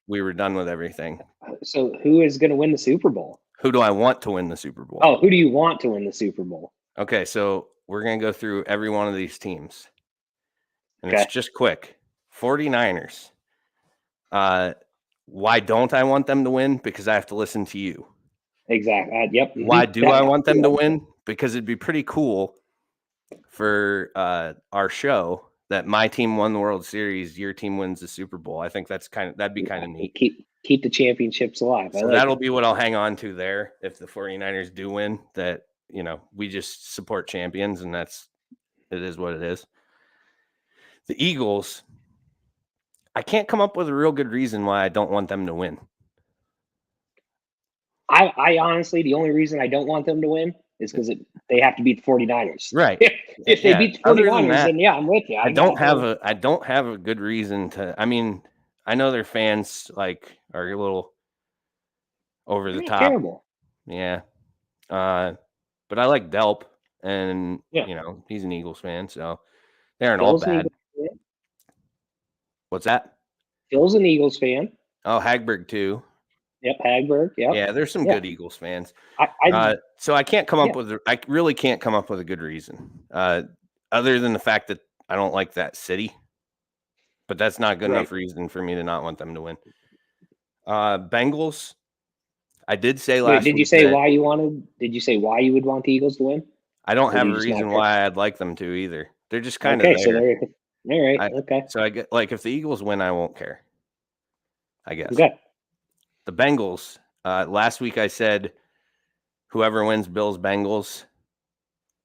we were done with everything. So who is going to win the Super Bowl? Who do I want to win the Super Bowl? Oh, who do you want to win the Super Bowl? Okay, so we're going to go through every one of these teams. And it's just quick. 49ers. Why don't I want them to win? Because I have to listen to you. Exactly. Yep. Why do I want them to win? Because it'd be pretty cool for our show that my team won the World Series, your team wins the Super Bowl. I think that'd be kind of neat. Keep the championships alive. So that'll be what I'll hang on to there if the 49ers do win, that we just support champions, and it is what it is. The Eagles, I can't come up with a real good reason why I don't want them to win. I honestly, the only reason I don't want them to win is because they have to beat the 49ers. Right. If they beat the 49ers, then yeah, I'm with you. I don't have a good reason to. I mean, I know their fans are a little over the top. Terrible. Yeah. But I like Delp, and he's an Eagles fan, so they aren't all bad. What's that? Phil's an Eagles fan. Oh, Hagberg too. Yep, Hagberg. Yep. Yeah, there's some good Eagles fans. So I really can't come up with a good reason, other than the fact that I don't like that city. But that's not good enough reason for me to not want them to win. Bengals. I did say last week. Did you say why you would want the Eagles to win? I don't have a reason why I'd like them to either. They're just kind of there. So all right. Okay. So I get if the Eagles win, I won't care, I guess. Okay. The Bengals. Last week I said whoever wins Bills Bengals,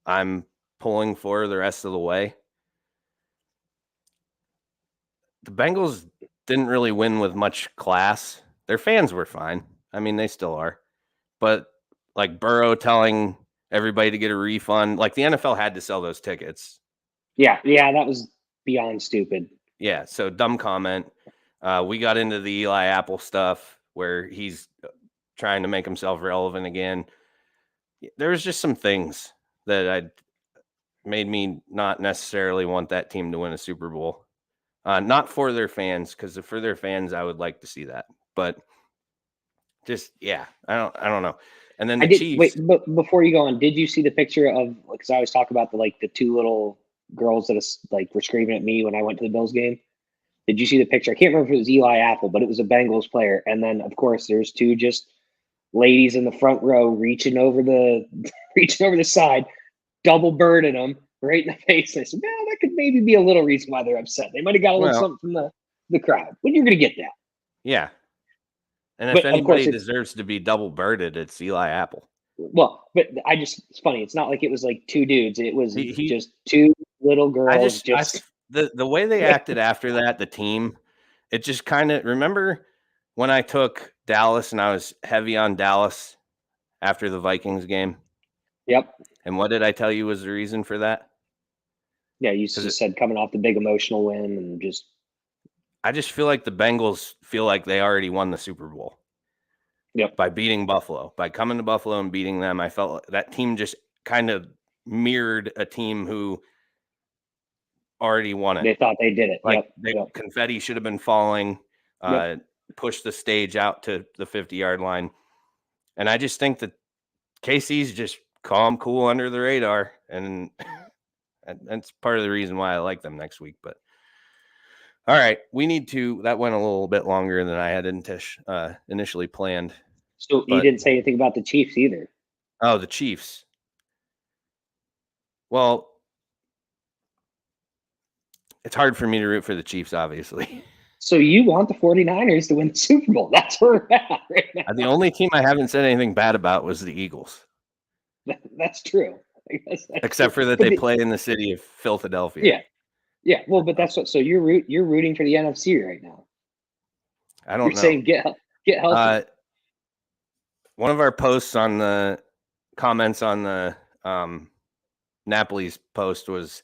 I'm pulling for the rest of the way. The Bengals didn't really win with much class. Their fans were fine. I mean, they still are. But Burrow telling everybody to get a refund, the NFL had to sell those tickets. Yeah, that was beyond stupid. Yeah, so dumb comment. We got into the Eli Apple stuff where he's trying to make himself relevant again. There was just some things that made me not necessarily want that team to win a Super Bowl. Not for their fans, because for their fans, I would like to see that. But just, I don't know. And then the Chiefs. Wait, but before you go on, did you see the picture of, because I always talk about the two little girls that were screaming at me when I went to the Bills game? Did you see the picture? I can't remember if it was Eli Apple, but it was a Bengals player. And then, of course, there's two just ladies in the front row reaching over the side, double birding them right in the face. I said, that could maybe be a little reason why they're upset. They might have got a little something from the crowd. When you're going to get that? Yeah. And if anybody deserves to be double birded, it's Eli Apple. Well, but it's funny. It's not like it was two dudes. It was just two little girls. The way they acted after that, the team, it just kind of, remember when I took Dallas and I was heavy on Dallas after the Vikings game? Yep. And what did I tell you was the reason for that? Yeah, you just said coming off the big emotional win and just. I just feel like the Bengals feel like they already won the Super Bowl. Yep. By beating Buffalo. By coming to Buffalo and beating them, I felt like that team just kind of mirrored a team who already won it. They thought they did it. Confetti should have been falling, push the stage out to the 50-yard line. And I just think that KC's just calm, cool, under the radar. And that's part of the reason why I like them next week. But all right, that went a little bit longer than I had initially planned. So you didn't say anything about the Chiefs either. Oh, the Chiefs. Well, it's hard for me to root for the Chiefs, obviously. So you want the 49ers to win the Super Bowl. That's where we're at right now. The only team I haven't said anything bad about was the Eagles. That's true. Except for that they play in the city of Philadelphia. Yeah. Yeah. Well, but that's so you're rooting for the NFC right now. I don't know. You're saying get healthy. One of our posts on the comments on the Napoli's post was,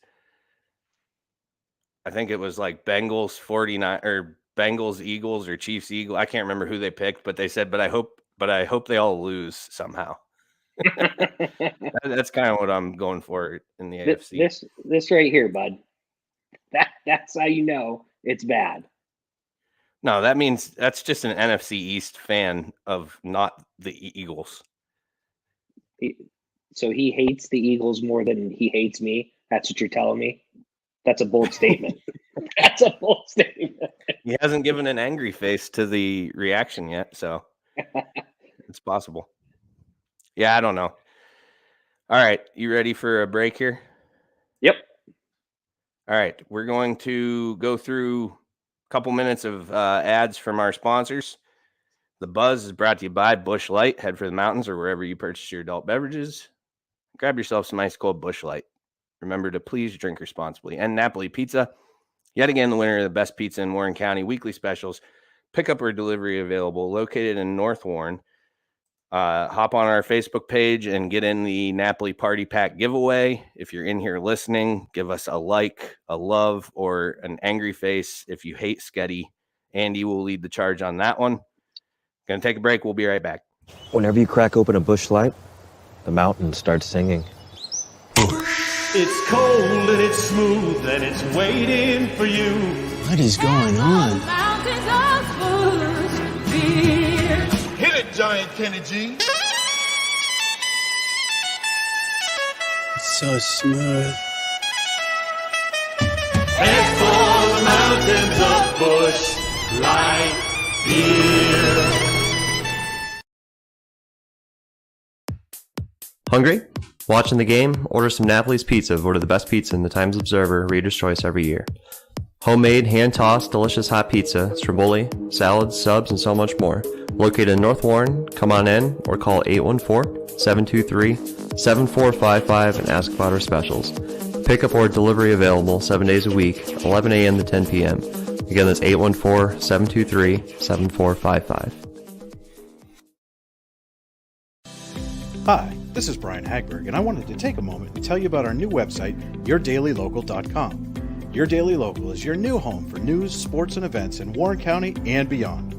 I think it was Bengals 49 or Bengals Eagles or Chiefs Eagles. I can't remember who they picked, but they said, but I hope they all lose somehow. That's kind of what I'm going for in the AFC. This right here, bud. That's how you know it's bad. No, that means that's just an NFC East fan of not the Eagles. So he hates the Eagles more than he hates me. That's what you're telling me. That's a bold statement. That's a bold statement. He hasn't given an angry face to the reaction yet, so it's possible. Yeah, I don't know. All right, you ready for a break here? Yep. All right, we're going to go through a couple minutes of ads from our sponsors. The Buzz is brought to you by Busch Light. Head for the mountains or wherever you purchase your adult beverages. grab yourself some ice cold Busch Light. Remember to please drink responsibly. And Napoli Pizza, yet again the winner of the best pizza in Warren County. Weekly specials, pickup or delivery available, located in North Warren. Hop on our Facebook page and get in the Napoli Party Pack giveaway. If you're in here listening, give us a like, a love, or an angry face if you hate Sketty. Andy will lead the charge on that one. Gonna take a break. We'll be right back. Whenever you crack open a Busch Light, the mountain starts singing. It's cold and it's smooth and it's waiting for you. What is going on? Hit it, Giant Kenny G. It's so smooth. Head for the mountains of Busch Light Beer. Hungry? Watching the game? Order some Napoli's Pizza, voted the best pizza in the Times Observer Reader's Choice every year. Homemade, hand-tossed, delicious hot pizza, stromboli, salads, subs, and so much more. Located in North Warren, come on in or call 814-723-7455 and ask about our specials. Pickup or delivery available 7 days a week, 11 a.m. to 10 p.m. Again, that's 814-723-7455. Hi, this is Brian Hagberg, and I wanted to take a moment to tell you about our new website, YourDailyLocal.com. Your Daily Local is your new home for news, sports, and events in Warren County and beyond.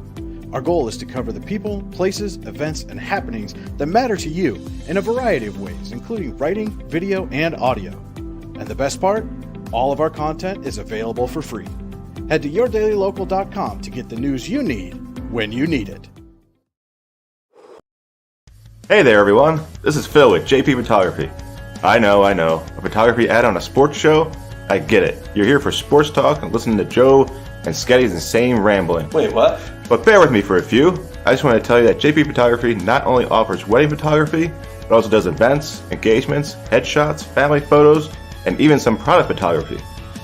Our goal is to cover the people, places, events, and happenings that matter to you in a variety of ways, including writing, video, and audio. And the best part? All of our content is available for free. Head to YourDailyLocal.com to get the news you need when you need it. Hey there, everyone. This is Phil with JP Photography. I know. A photography ad on a sports show? I get it. You're here for sports talk and listening to Joe and Sketty's insane rambling. Wait, what? But bear with me for a few. I just want to tell you that JP Photography not only offers wedding photography, but also does events, engagements, headshots, family photos, and even some product photography.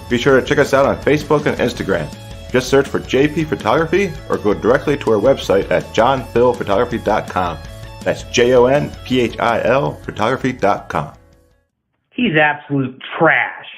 Be sure to check us out on Facebook and Instagram. Just search for JP Photography or go directly to our website at johnphilphotography.com. That's JONPHIL photography.com. He's absolute trash.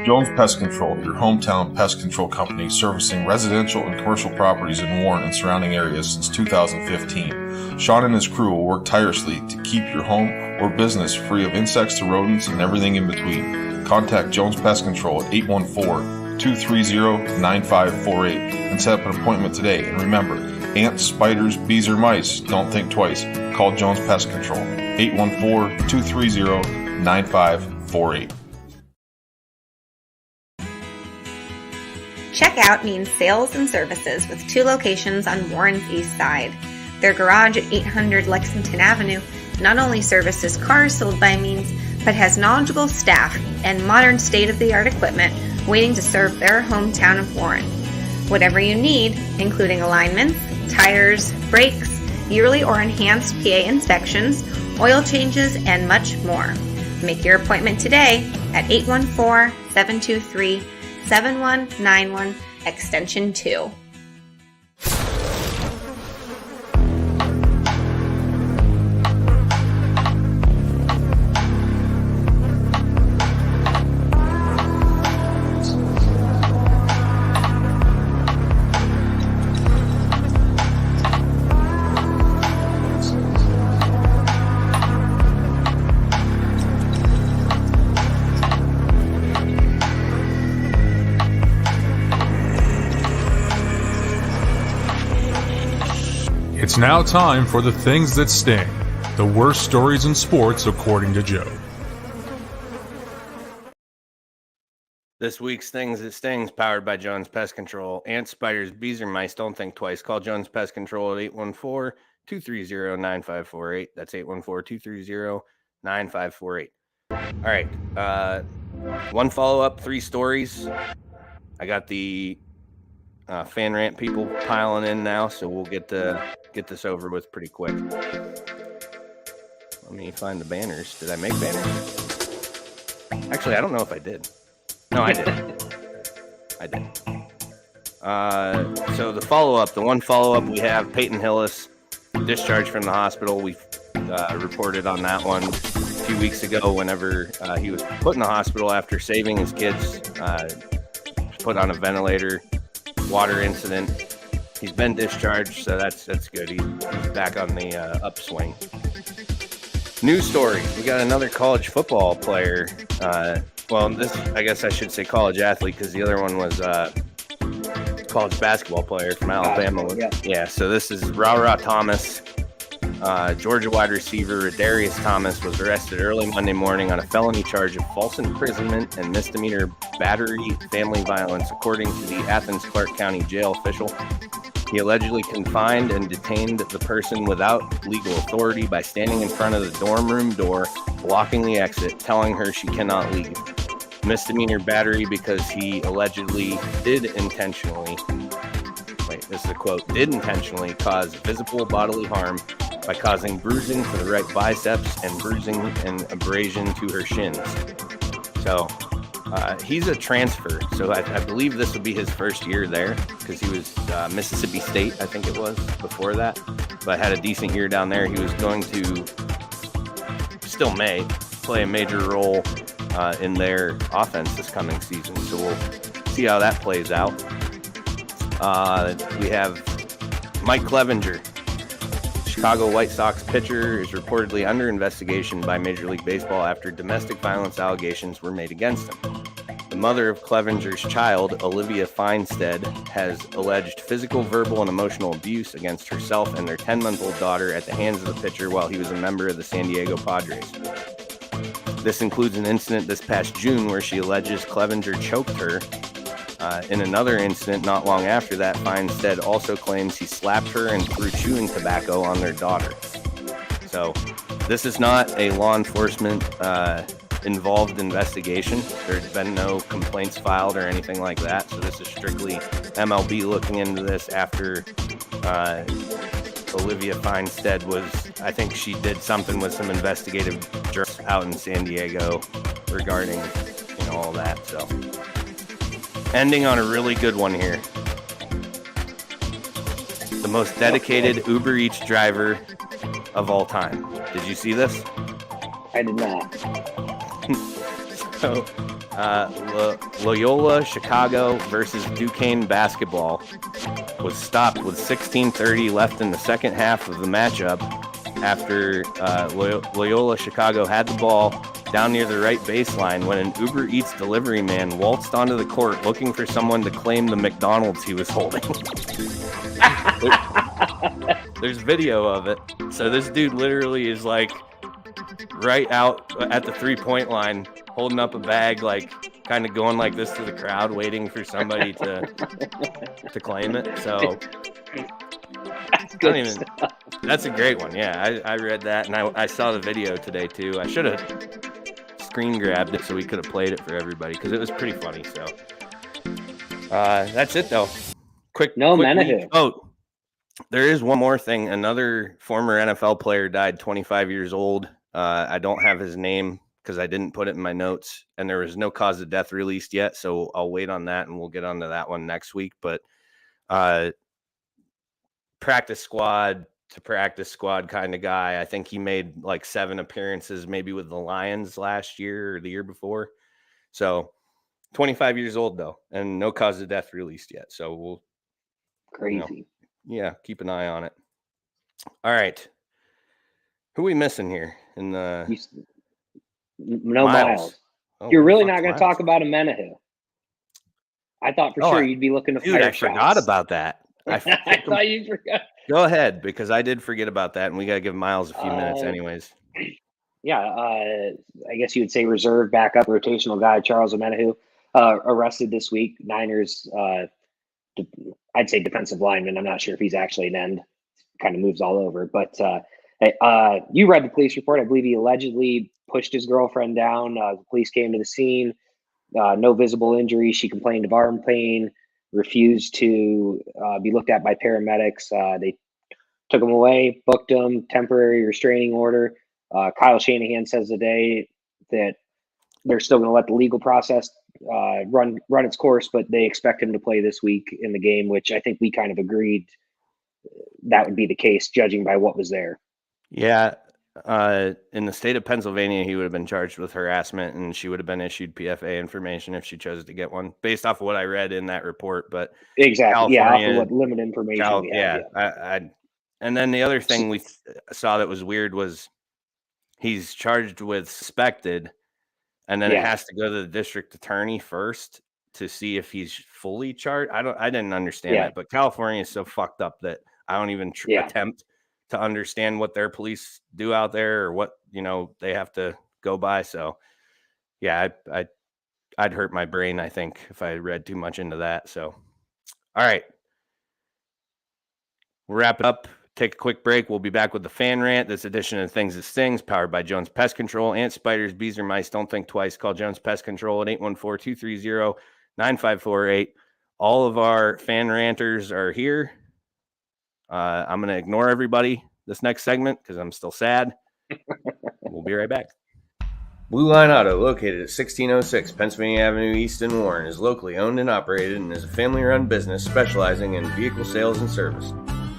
Jones Pest Control, your hometown pest control company servicing residential and commercial properties in Warren and surrounding areas since 2015. Sean and his crew will work tirelessly to keep your home or business free of insects to rodents and everything in between. Contact Jones Pest Control at 814-230-9548 and set up an appointment today. And remember, ants, spiders, bees, or mice, don't think twice. Call Jones Pest Control, 814-230-9548. Checkout means sales and services with 2 locations on Warren's east side. Their garage at 800 Lexington Avenue not only services cars sold by Means, but has knowledgeable staff and modern state-of-the-art equipment waiting to serve their hometown of Warren. Whatever you need, including alignments, tires, brakes, yearly or enhanced PA inspections, oil changes, and much more. Make your appointment today at 814-723-7191, extension 2. It's now time for the things that sting. The worst stories in sports, according to Joe. This week's Things That Stings, powered by Jones Pest Control. Ants, spiders, bees, or mice, don't think twice. Call Jones Pest Control at 814-230-9548. That's 814-230-9548. All right. One follow-up, 3 stories. I got the fan rant people piling in now, so we'll get this over with pretty quick. Let me find the banners. Did I make banners? Actually, I don't know if I did. No, I did. So the one follow-up we have, Peyton Hillis, discharged from the hospital. We reported on that one a few weeks ago whenever he was put in the hospital after saving his kids, put on a ventilator, water incident. He's been discharged, so that's good. He's back on the upswing. News story. We got another college football player. This, I guess I should say college athlete, because the other one was college basketball player from Alabama. Yeah, so this is Ra Thomas. Georgia wide receiver Darius Thomas was arrested early Monday morning on a felony charge of false imprisonment and misdemeanor battery family violence, according to the Athens Clarke County jail official. He allegedly confined and detained the person without legal authority by standing in front of the dorm room door, blocking the exit, telling her she cannot leave. Misdemeanor battery because he allegedly did intentionally cause visible bodily harm by causing bruising to the right biceps and bruising and abrasion to her shins. So he's a transfer. So I believe this would be his first year there, because he was Mississippi State, I think it was, before that, but had a decent year down there. He was going to, still may, play a major role in their offense this coming season. So we'll see how that plays out. We have Mike Clevenger, Chicago White Sox pitcher, is reportedly under investigation by Major League Baseball after domestic violence allegations were made against him. The mother of Clevenger's child, Olivia Feinstead, has alleged physical, verbal, and emotional abuse against herself and their 10-month-old daughter at the hands of the pitcher while he was a member of the San Diego Padres. This includes an incident this past June where she alleges Clevenger choked her. In another incident not long after that, Feinstead also claims he slapped her and threw chewing tobacco on their daughter. So this is not a law enforcement involved investigation. There's been no complaints filed or anything like that. So this is strictly MLB looking into this after Olivia Feinstead I think she did something with some investigative journalists out in San Diego regarding, all that. So ending on a really good one here. The most dedicated Uber Eats driver of all time. Did you see this? I did not. So, Loyola Chicago versus Duquesne basketball was stopped with 16:30 left in the second half of the matchup after Loyola Chicago had the ball down near the right baseline when an Uber Eats delivery man waltzed onto the court looking for someone to claim the McDonald's he was holding. There's video of it. So this dude literally is like right out at the 3-point line, holding up a bag, like kind of going like this to the crowd, waiting for somebody to claim it. So that's a great one. Yeah, I read that, and I saw the video today too. I should have screen grabbed it so we could have played it for everybody because it was pretty funny. So that's it though. Quick Menahu. Oh, there is one more thing. Another former NFL player died, 25 years old. I don't have his name because I didn't put it in my notes, and there was no cause of death released yet. So I'll wait on that, and we'll get onto that one next week. But practice squad to practice squad kind of guy. I think he made like 7 appearances maybe with the Lions last year or the year before. So 25 years old though, and no cause of death released yet. So we'll crazy. Keep an eye on it. All right. Who are we missing here in the Miles? Oh, you're really not going to talk about a Menahu. I thought for sure you'd be looking to fire shots. I forgot about that. I thought you forgot. Go ahead, because I did forget about that, and we got to give Miles a few minutes anyways. Yeah, I guess you would say reserve backup rotational guy Charles Omenihu arrested this week. Niners, I'd say defensive lineman. I'm not sure if he's actually an end. Kind of moves all over. But you read the police report. I believe he allegedly pushed his girlfriend down. The police came to the scene. No visible injury. She complained of arm pain. Refused to be looked at by paramedics. They took him away, booked him, temporary restraining order. Kyle Shanahan says today that they're still going to let the legal process run its course, but they expect him to play this week in the game, which I think we kind of agreed that would be the case, judging by what was there. Yeah, in the state of Pennsylvania, he would have been charged with harassment, and she would have been issued PFA information if she chose to get one, based off of what I read in that report. But Exactly. Yeah, off California, of what limited information we have. I and then the other thing we saw that was weird was he's charged with suspected, and then it has to go to the district attorney first to see if he's fully charged. I didn't understand that, but California is so fucked up that I don't even attempt to understand what their police do out there or what, they have to go by. So yeah, I'd hurt my brain, I think, if I read too much into that. So, all right, we'll wrap it up. Take a quick break. We'll be back with the fan rant. This edition of Things That Stings, powered by Jones Pest Control. Ants, spiders, bees, or mice, don't think twice. Call Jones Pest Control at 814-230-9548. All of our fan ranters are here. I'm going to ignore everybody this next segment because I'm still sad. We'll be right back. Blue Line Auto, located at 1606 Pennsylvania Avenue East in Warren, is locally owned and operated and is a family-run business specializing in vehicle sales and service.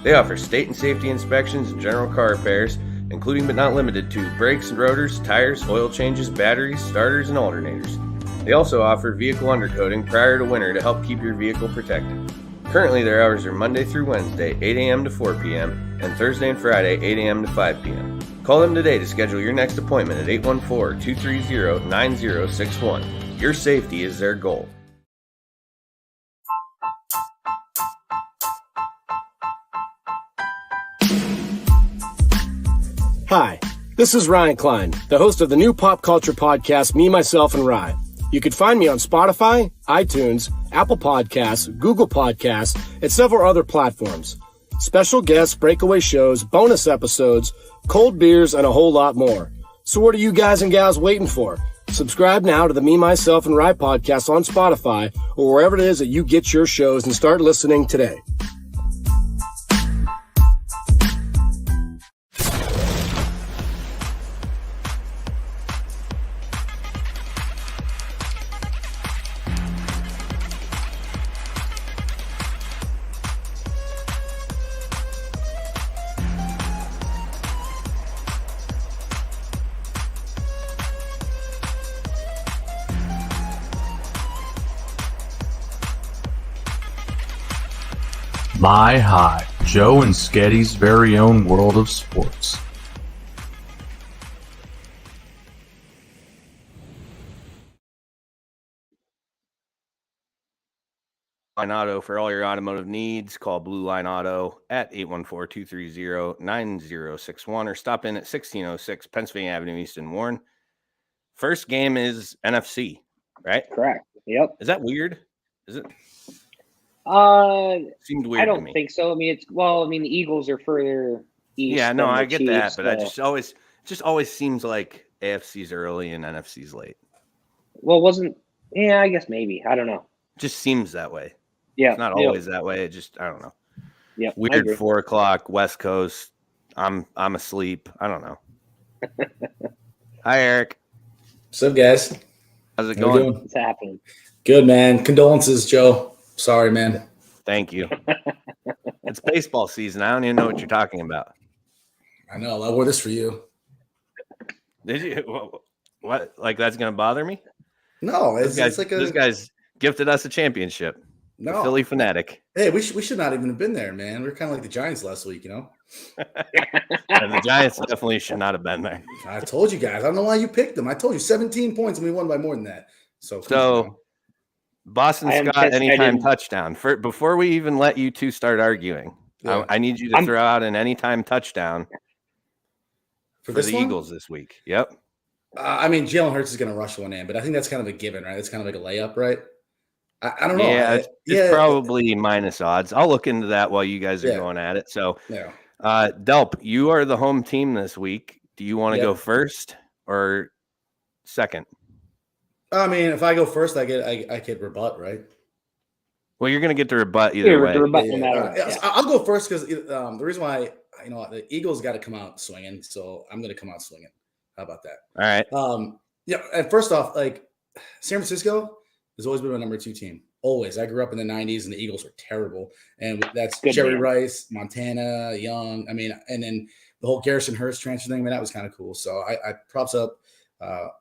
They offer state and safety inspections and general car repairs, including but not limited to brakes and rotors, tires, oil changes, batteries, starters, and alternators. They also offer vehicle undercoating prior to winter to help keep your vehicle protected. Currently, their hours are Monday through Wednesday, 8 a.m. to 4 p.m., and Thursday and Friday, 8 a.m. to 5 p.m. Call them today to schedule your next appointment at 814-230-9061. Your safety is their goal. Hi, this is Ryan Klein, the host of the new pop culture podcast, Me, Myself, and Rye. You can find me on Spotify, iTunes, Apple Podcasts, Google Podcasts, and several other platforms. Special guests, breakaway shows, bonus episodes, cold beers, and a whole lot more. So what are you guys and gals waiting for? Subscribe now to the Me, Myself, and Rye podcast on Spotify or wherever it is that you get your shows and start listening today. My High, Joe and Sketty's very own world of sports. Line Auto for all your automotive needs. Call Blue Line Auto at 814-230-9061 or stop in at 1606 Pennsylvania Avenue East in Warren. First game is NFC, right? Correct. Yep. Is that weird? Is it? Seemed weird. I don't to me. think so. I mean, the Eagles are further east. Yeah, no, than the I get Chiefs, that, but so. it just always seems like AFC's early and NFC's late. Well, I guess maybe. I don't know. Just seems that way. Yeah, it's not always that way. It just, I don't know. Yeah, weird 4 o'clock West Coast. I'm asleep. I don't know. Hi, Eric. What's up, guys? How's it going? What's happening? Good, man. Condolences, Joe. Sorry, man. Thank you. It's baseball season. I don't even know what you're talking about. I know. I wore this for you. Did you? What? Like that's gonna bother me? No, it's like this guy's gifted us a championship. No, the Philly fanatic. Hey, we should not even have been there, man. We're kind of like the Giants last week, you know. And the Giants definitely should not have been there. I told you guys. I don't know why you picked them. I told you 17 points and we won by more than that. So Boston Scott anytime touchdown. Before we even let you two start arguing, I need you to throw out an anytime touchdown for the Eagles this week. Yep. I mean, Jalen Hurts is going to rush one in, but I think that's kind of a given, right? It's kind of like a layup, right? I don't know. Yeah, it's probably minus odds. I'll look into that while you guys are going at it. So, Delp, you are the home team this week. Do you want to go first or second? I mean, if I go first, I get rebut, right? Well, you're going to get to rebut either way. No matter. I'll go first because the reason why the Eagles got to come out swinging, so I'm going to come out swinging. How about that? All right. And first off, like San Francisco has always been my number 2 team. Always. I grew up in the 90s and the Eagles were terrible. And that's Good Jerry man. Rice, Montana, Young. I mean, and then the whole Garrison Hurst transfer thing, I mean, that was kind of cool. So I props up.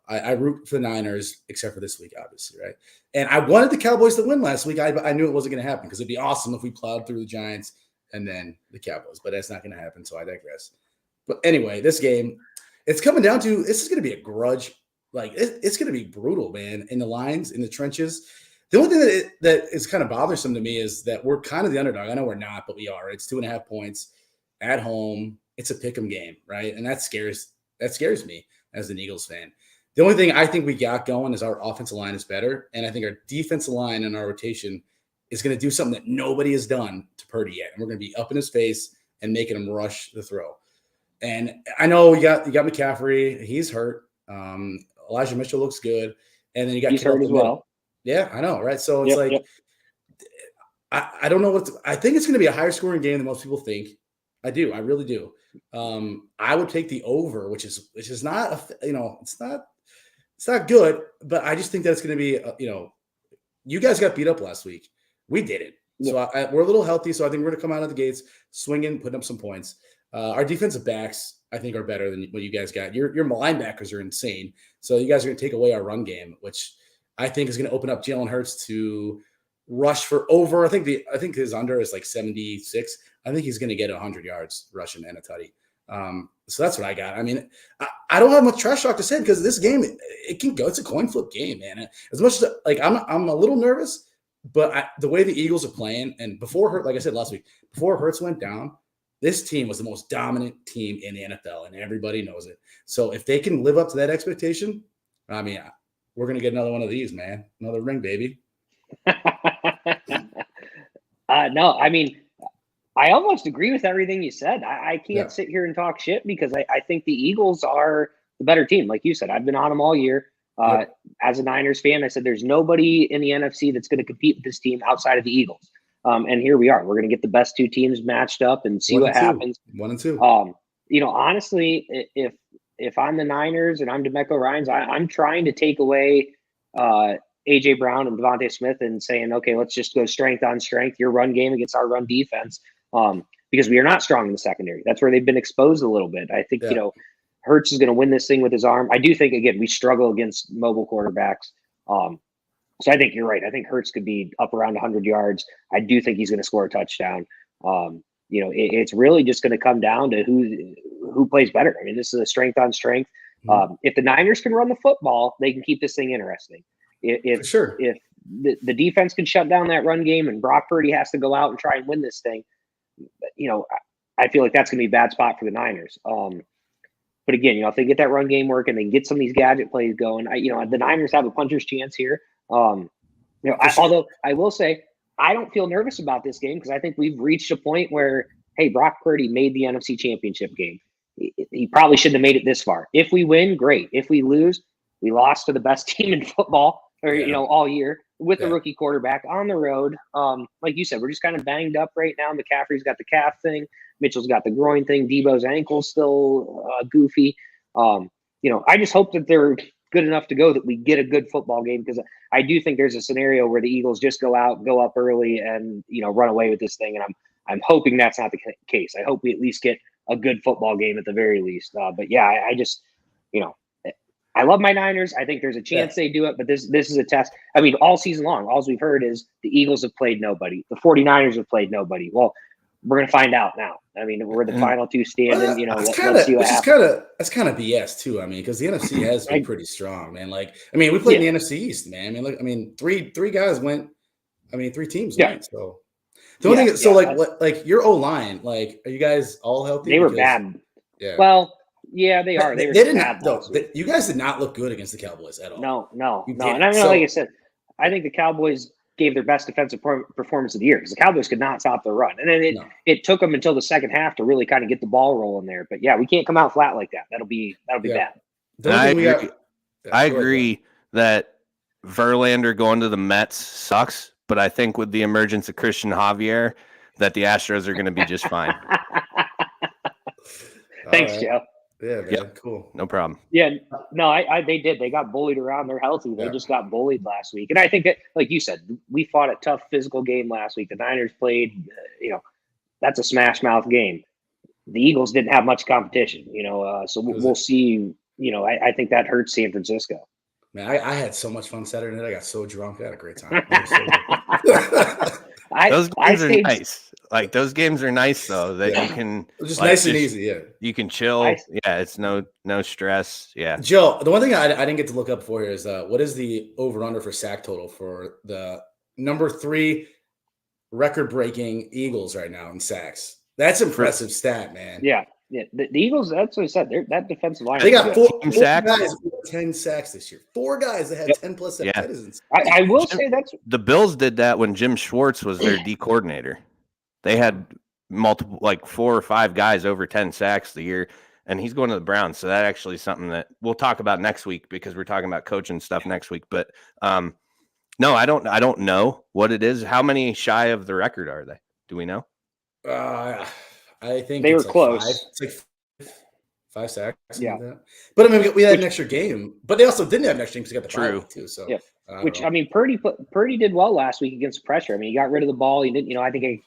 I root for the Niners, except for this week, obviously, right? And I wanted the Cowboys to win last week. I knew it wasn't going to happen because it'd be awesome if we plowed through the Giants and then the Cowboys, but that's not going to happen, so I digress. But anyway, this game, it's coming down to this is going to be a grudge. Like, it's going to be brutal, man, in the lines, in the trenches. The only thing that is kind of bothersome to me is that we're kind of the underdog. I know we're not, but we are. It's 2.5 points at home. It's a pick'em game, right? And that scares me as an Eagles fan. The only thing I think we got going is our offensive line is better, and I think our defensive line and our rotation is going to do something that nobody has done to Purdy yet, and we're going to be up in his face and making him rush the throw. And I know you got McCaffrey, he's hurt. Elijah Mitchell looks good, and then you got he's hurt as well. Yeah, I know, right? So it's I don't know I think it's going to be a higher scoring game than most people think. I do, I really do. I would take the over, which is not it's not good, but I just think that it's going to be you guys got beat up last week. We didn't. So we're a little healthy, so I think we're going to come out of the gates swinging, putting up some points. Our defensive backs, I think, are better than what you guys got. Your linebackers are insane. So you guys are going to take away our run game, which I think is going to open up Jalen Hurts to rush for over. I think his under is like 76. I think he's going to get 100 yards rushing and a tutty. So that's what I got. I mean, I don't have much trash talk to say because this game, it can go. It's a coin flip game, man. As much as I'm a little nervous, but the way the Eagles are playing, and like I said last week, before Hurts went down, this team was the most dominant team in the NFL, and everybody knows it. So if they can live up to that expectation, I mean, we're going to get another one of these, man. Another ring, baby. No, I mean, I almost agree with everything you said. I can't sit here and talk shit because I think the Eagles are the better team. Like you said, I've been on them all year. As a Niners fan, I said there's nobody in the NFC that's going to compete with this team outside of the Eagles. And here we are. We're going to get the best two teams matched up and see what happens. 1 and 2. Honestly, if I'm the Niners and I'm DeMeco Ryans, I'm trying to take away AJ Brown and Devontae Smith and saying, okay, let's just go strength on strength, your run game against our run defense, because we are not strong in the secondary. That's where they've been exposed a little bit. I think, Hurts is going to win this thing with his arm. I do think, again, we struggle against mobile quarterbacks. So I think you're right. I think Hurts could be up around 100 yards. I do think he's going to score a touchdown. It's really just going to come down to who plays better. I mean, this is a strength on strength. If the Niners can run the football, they can keep this thing interesting. If the defense can shut down that run game and Brock Purdy has to go out and try and win this thing, I feel like that's going to be a bad spot for the Niners. But again, if they get that run game working, they can get some of these gadget plays going. The Niners have a puncher's chance here. Although I will say I don't feel nervous about this game because I think we've reached a point where, hey, Brock Purdy made the NFC Championship game. He probably shouldn't have made it this far. If we win, great. If we lose, we lost to the best team in football, all year with a rookie quarterback on the road. Like you said, we're just kind of banged up right now. McCaffrey's got the calf thing. Mitchell's got the groin thing. Debo's ankle's still goofy. I just hope that they're good enough to go that we get a good football game because I do think there's a scenario where the Eagles just go up early and run away with this thing, and I'm hoping that's not the case. I hope we at least get a good football game at the very least. But yeah, I just I love my Niners. I think there's a chance they do it, but this is a test. I mean, all season long, all we've heard is the Eagles have played nobody. The 49ers have played nobody. Well, we're going to find out now. I mean, we're the final two standing, let's see what happens. That's kind of BS too. I mean, because the NFC has been pretty strong, man. We played in the NFC East, man. Three guys went. Three teams went. So the only thing, your O-line, are you guys all healthy? They were bad. Yeah. Well, yeah, they are. They did not. You guys did not look good against the Cowboys at all. No. And I mean, like I said, I think the Cowboys gave their best defensive performance of the year because the Cowboys could not stop the run. And then it took them until the second half to really kind of get the ball rolling there. But yeah, we can't come out flat like that. That'll be bad. I agree that Verlander going to the Mets sucks, but I think with the emergence of Christian Javier that the Astros are going to be just fine. Thanks, Joe. Yeah, man. Yep. Cool. No problem. Yeah, no, they did. They got bullied around. They're healthy. They just got bullied last week. And I think that, like you said, we fought a tough physical game last week. The Niners played, that's a smash mouth game. The Eagles didn't have much competition, so we'll see. I think that hurts San Francisco. Man, I had so much fun Saturday night. I got so drunk. I had a great time. Those games are nice. Like those games are nice though. That you can just nice and easy. Yeah, you can chill. It's no stress. Yeah. Joe, the one thing I didn't get to look up for here is what is the over under for sack total for the number 3 record breaking Eagles right now in sacks? That's impressive stat, man. Yeah. The Eagles. That's what I said. That defensive line. They got 4 sacks. guys with 10 sacks this year. 4 guys that had 10 plus sacks. Yeah. That isn't. I will say that's the Bills did that when Jim Schwartz was their D coordinator. They had multiple, like 4 or 5 guys over 10 sacks the year, and he's going to the Browns. So that actually is something that we'll talk about next week because we're talking about coaching stuff next week. But no, I don't know what it is. How many shy of the record are they? Do we know? I think they were like close. 5. It's like 5 sacks. Yeah. Like that. But I mean, we had an extra game, but they also didn't have an extra game because they got the bye week too. So yeah. I mean, Purdy did well last week against pressure. I mean, he got rid of the ball. He did, I think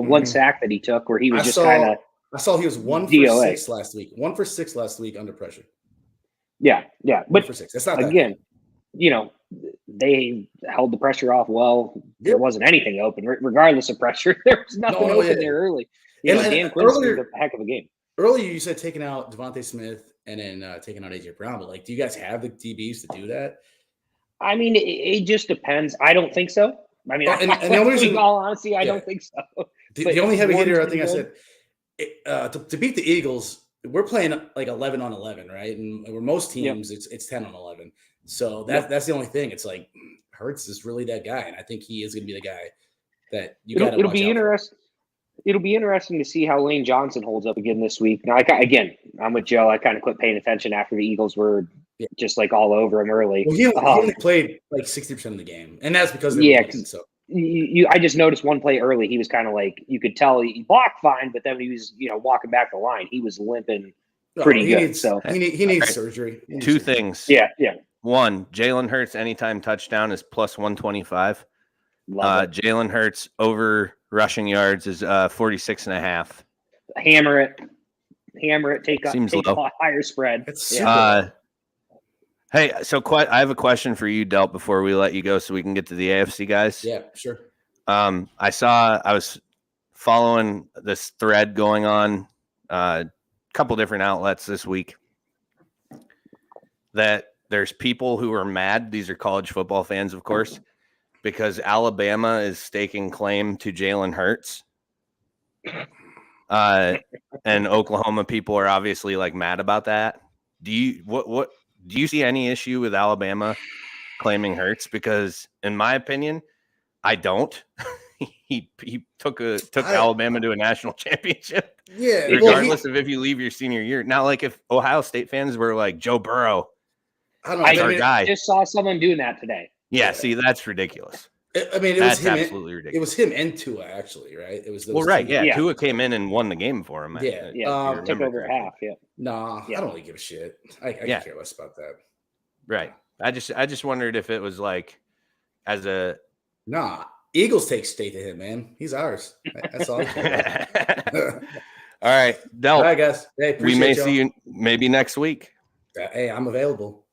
one sack that he took where he was just kind of. I saw he was 1 for 6 last week. 1 for 6 last week under pressure. Yeah. 1 for 6. That's not again. They held the pressure off well. There wasn't anything open, regardless of pressure. There was nothing open there early. Dan Quinn's did a heck of a game. Earlier, you said taking out Devontae Smith and then taking out AJ Brown, but do you guys have the DBs to do that? I mean, it just depends. I don't think so. I mean, and the only reason, in all honesty, I don't think so. The only heavy hitter, I think I said, to beat the Eagles, we're playing like 11 on 11, right? And where most teams, it's 10 on 11. So that's the only thing. It's like Hurts is really that guy, and I think he is going to be the guy that you got to watch. It'll be interesting. It'll be interesting to see how Lane Johnson holds up again this week. Now, I'm with Joe. I kind of quit paying attention after the Eagles were just like all over him early. Well, he only played like 60% of the game, and that's because they were winning, so. I just noticed one play early. He was kind of like, you could tell he blocked fine, but then when he was walking back the line, he was limping pretty good. He needs surgery. Two things. Yeah. One, Jalen Hurts anytime touchdown is plus 125. Jalen Hurts over rushing yards is 46.5. Hammer it. Take a higher spread. It's super Hey, so I have a question for you, Delp, before we let you go so we can get to the AFC guys. Yeah, sure. I was following this thread going on a couple different outlets this week that there's people who are mad. These are college football fans, of course, because Alabama is staking claim to Jalen Hurts. And Oklahoma people are obviously like mad about that. Do you see any issue with Alabama claiming Hurts? Because in my opinion, I don't. he took Alabama to a national championship. Yeah, regardless of if you leave your senior year. Now, like if Ohio State fans were like Joe Burrow, I just saw someone doing that today. Yeah, see, that's ridiculous. I mean, that's absolutely ridiculous. It was him and Tua, actually, right? It was right. Yeah, Tua came in and won the game for him. Took over half. Yeah. Nah, I don't really give a shit. I care less about that. Right. I just wondered if it was like as a Eagles take state to him, man. He's ours. That's all. All right, Del. All right, guys. Hey, we may see you maybe next week. Hey, I'm available.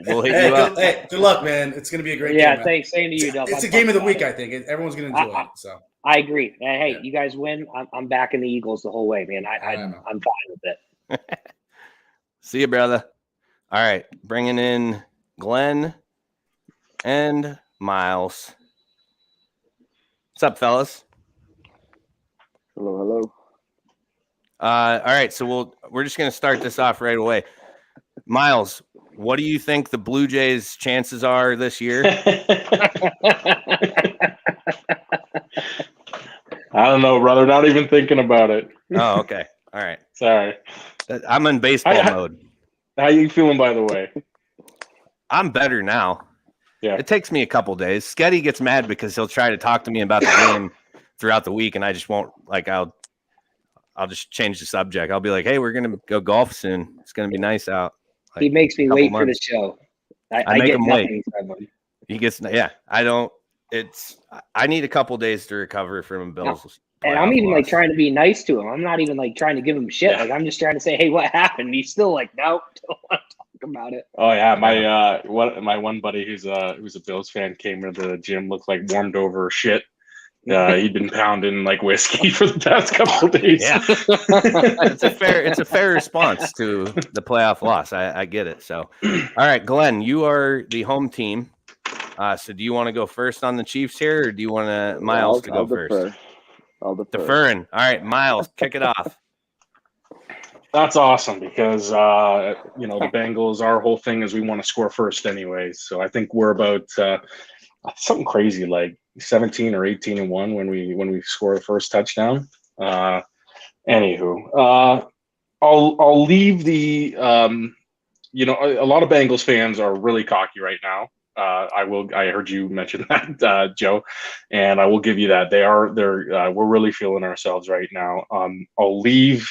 We'll hit you up. Hey, good luck, man. It's going to be a great game. Yeah, thanks. Same to you, Del. It's a game of the week, I think. Everyone's going to enjoy it. So I agree. Hey, you guys win. I'm backing the Eagles the whole way, man. I'm fine with it. See you, brother. All right, bringing in Glenn and Miles. What's up, fellas? Hello. All right, so we're just going to start this off right away. Miles, what do you think the Blue Jays' chances are this year? I don't know, brother. Not even thinking about it. Oh, okay. All right. Sorry. I'm in baseball mode. How you feeling, by the way? I'm better now. Yeah. It takes me a couple days. Sketty gets mad because he'll try to talk to me about the game throughout the week, and I just won't. Like, I'll just change the subject. I'll be like, hey, we're gonna go golf soon. It's gonna be nice out. He makes me wait for the show. I make get him nothing wait. from him. He gets I don't. I need a couple days to recover from Bills. And I'm even like trying to be nice to him. I'm not even like trying to give him shit. Like I'm just trying to say, hey, what happened? And he's still like, nope, don't want to talk about it. Oh yeah, my one buddy who's a Bills fan came into the gym, looked like warmed over shit. He'd been pounding like whiskey for the past couple of days. Yeah, it's a fair response to the playoff loss. I get it. So, all right, Glenn, you are the home team. So do you want to go first on the Chiefs here, or do you want Miles to go first? I'll defer. Deferring. All right, Miles, kick it off. That's awesome because the Bengals. Our whole thing is we want to score first, anyway. So I think we're about something crazy like 17 or 18-1 when we score the first touchdown. Anywho, I'll leave the a lot of Bengals fans are really cocky right now. I heard you mention that, Joe, and I will give you that. We're really feeling ourselves right now. I'll leave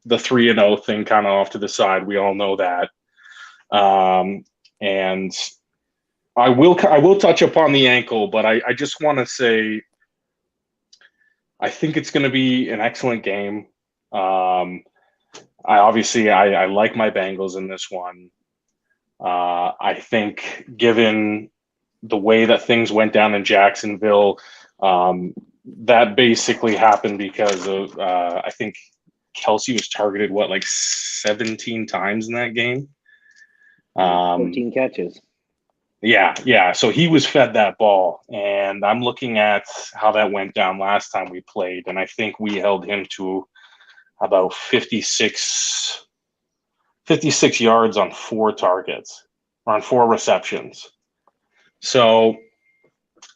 the 3-0 thing kind of off to the side. We all know that. And I will touch upon the ankle, but I just want to say I think it's going to be an excellent game. I like my Bengals in this one. I think given the way that things went down in Jacksonville, that basically happened because of I think Kelsey was targeted 17 times in that game. 14 catches. Yeah. So he was fed that ball, and I'm looking at how that went down last time we played, and I think we held him to about 56 yards on 4 targets, or on 4 receptions. So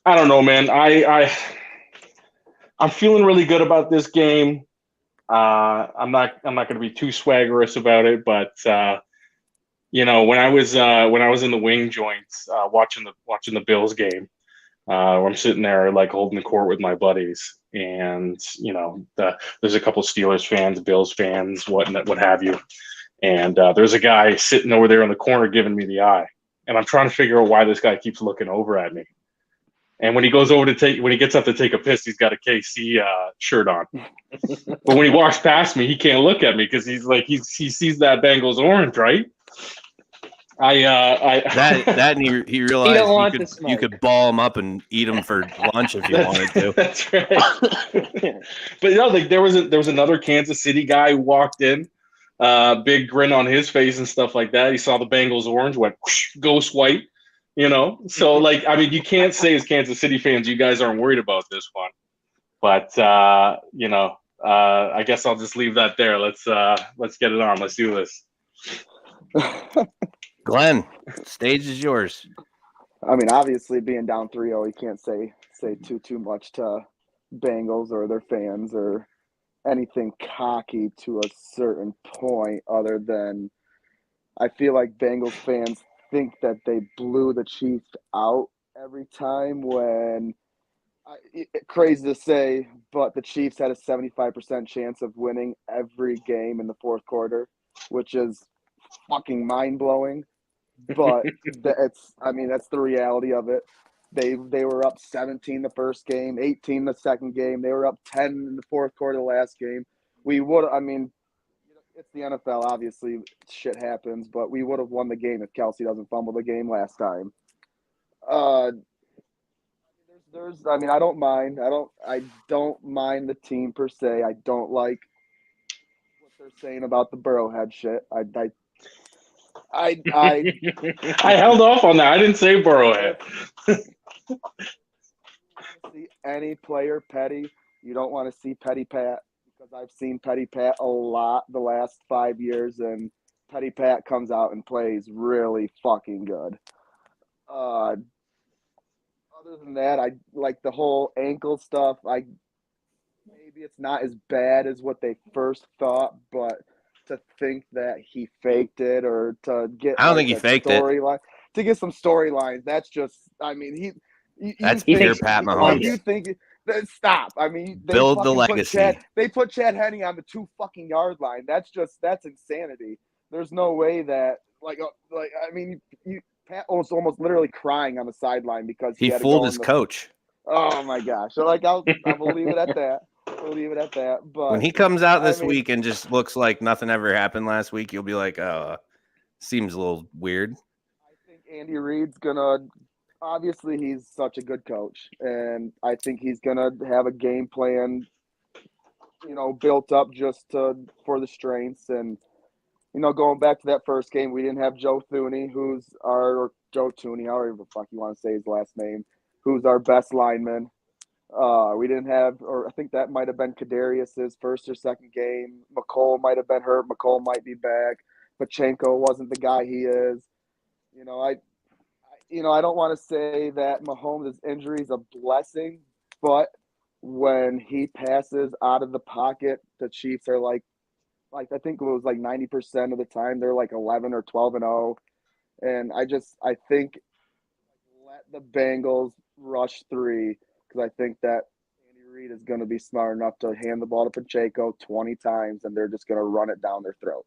I don't know, man. I'm feeling really good about this game. I'm not going to be too swaggerous about it, but when I was in the wing joints watching the Bills game, where I'm sitting there like holding the court with my buddies, and there's a couple Steelers fans, Bills fans, what have you. And there's a guy sitting over there in the corner giving me the eye, and I'm trying to figure out why this guy keeps looking over at me. And when he gets up to take a piss, he's got a KC shirt on. But when he walks past me, he can't look at me because he's like he sees that Bengals orange, right? And he realized you could ball him up and eat him for lunch if you wanted to. That's right. But there was another Kansas City guy who walked in. Big grin on his face and stuff like that. He saw the Bengals orange, went whoosh, ghost white, So you can't say as Kansas City fans, you guys aren't worried about this one. But I guess I'll just leave that there. Let's get it on. Let's do this. Glenn, stage is yours. Obviously being down 3-0, you can't say too much to Bengals or their fans or anything cocky to a certain point, other than I feel like Bengals fans think that they blew the Chiefs out every time when crazy to say, but the Chiefs had a 75% chance of winning every game in the fourth quarter, which is fucking mind-blowing. But that's the reality of it. They were up 17 the first game, 18 the second game. They were up 10 in the fourth quarter the last game. We would, it's the NFL, obviously shit happens, but we would have won the game if Kelsey doesn't fumble the game last time. I don't mind. I don't mind the team per se. I don't like what they're saying about the Burrowhead shit. I held off on that. I didn't say Burrowhead. See any player petty. You don't want to see Petty Pat, because I've seen Petty Pat a lot the last 5 years, and Petty Pat comes out and plays really fucking good. Other than that, I like the whole ankle stuff. Maybe it's not as bad as what they first thought, but to think that he faked it or to get I don't think he faked it. To get some storylines, that's just that's pure Pat Mahomes. Stop. I mean, they Build the fucking legacy. They put Chad Henne on the 2 fucking yard line. That's insanity. There's no way that I mean, Pat was almost literally crying on the sideline because He had to fooled go his in the, coach. Oh my gosh! So I will leave it at that. We'll leave it at that. But When he comes out this I mean, week and just looks like nothing ever happened last week, you'll be like, "Oh, seems a little weird." I think Andy Reid's gonna. Obviously, he's such a good coach, and I think he's gonna have a game plan, built up just for the strengths. And going back to that first game, we didn't have Joe Thuney, or Joe Tooney, however the fuck you want to say his last name, who's our best lineman. We didn't have, or I think that might have been Kadarius's first or second game. McCole might have been hurt. McCole might be back. Pachenko wasn't the guy he is. I don't want to say that Mahomes' injury is a blessing, but when he passes out of the pocket, the Chiefs are like I think it was like 90% of the time they're like 11 or 12-0, and I think let the Bengals rush 3 because I think that Andy Reid is going to be smart enough to hand the ball to Pacheco 20 times, and they're just going to run it down their throat.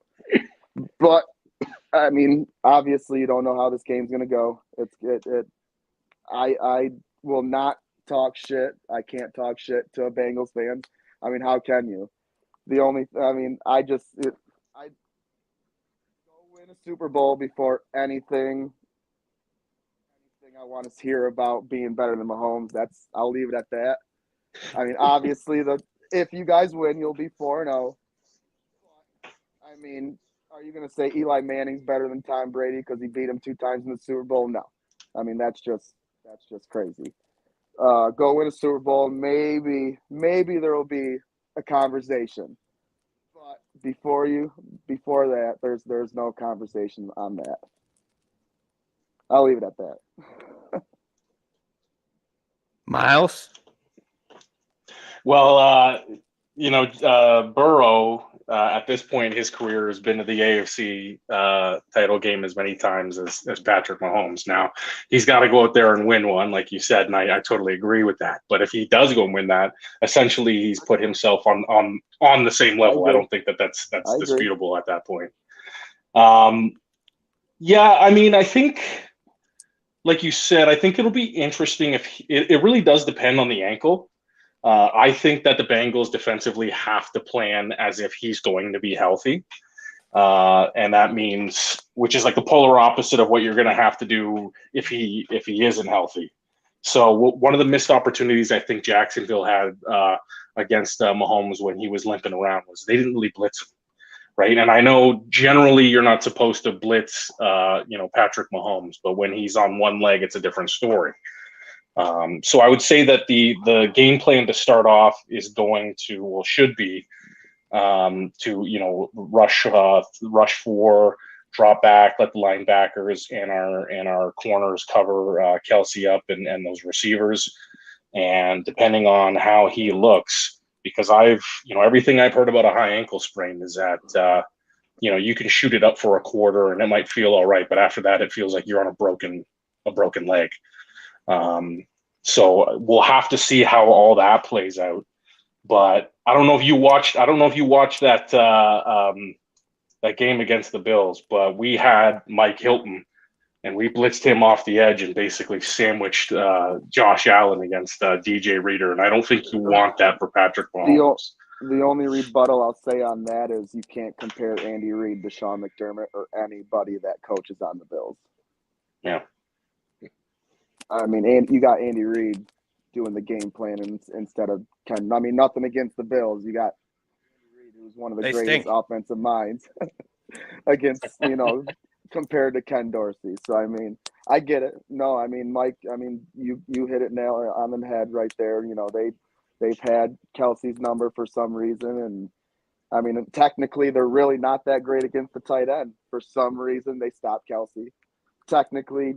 But I mean, obviously, you don't know how this game's going to go. I will not talk shit. I can't talk shit to a Bengals fan. I mean, how can you? I go win a Super Bowl before anything I want to hear about being better than Mahomes. I'll leave it at that. I mean, obviously, if you guys win, you'll be 4-0. I mean, are you going to say Eli Manning's better than Tom Brady because he beat him 2 times in the Super Bowl? No. I mean, that's just crazy. Go win a Super Bowl. Maybe there will be a conversation. But before that, there's no conversation on that. I'll leave it at that. Miles? Well, Burrow, at this point, his career has been to the AFC title game as many times as Patrick Mahomes. Now, he's got to go out there and win one, like you said, and I totally agree with that. But if he does go and win that, essentially he's put himself on the same level. I don't think that's disputable at that point. I mean, I think, like you said, I think it'll be interesting if it really does depend on the ankle. I think that the Bengals defensively have to plan as if he's going to be healthy. And that means, which is like the polar opposite of what you're going to have to do if he isn't healthy. So one of the missed opportunities I think Jacksonville had against Mahomes when he was limping around was they didn't really blitz him. Right. And I know generally you're not supposed to blitz, Patrick Mahomes, but when he's on one leg, it's a different story. So I would say that the game plan to start off is should be to rush 4, drop back, let the linebackers and our corners cover Kelsey up and those receivers. And depending on how he looks, because everything I've heard about a high ankle sprain is that you can shoot it up for a quarter and it might feel all right, but after that it feels like you're on a broken leg. So we'll have to see how all that plays out. But I don't know if you watched that that game against the Bills, but we had Mike Hilton and we blitzed him off the edge and basically sandwiched Josh Allen against DJ Reader. And I don't think you want that for Patrick Mahomes. The only rebuttal I'll say on that is you can't compare Andy Reid to Sean McDermott or anybody that coaches on the Bills. Yeah. I mean, you got Andy Reid doing the game plan instead of Ken. I mean, nothing against the Bills. You got Andy Reid, who's one of the greatest offensive minds against, compared to Ken Dorsey. So, I mean, I get it. No, I mean, Mike, you hit it nail on the head right there. They've had Kelsey's number for some reason. And, I mean, technically, they're really not that great against the tight end. For some reason, they stopped Kelsey. Technically,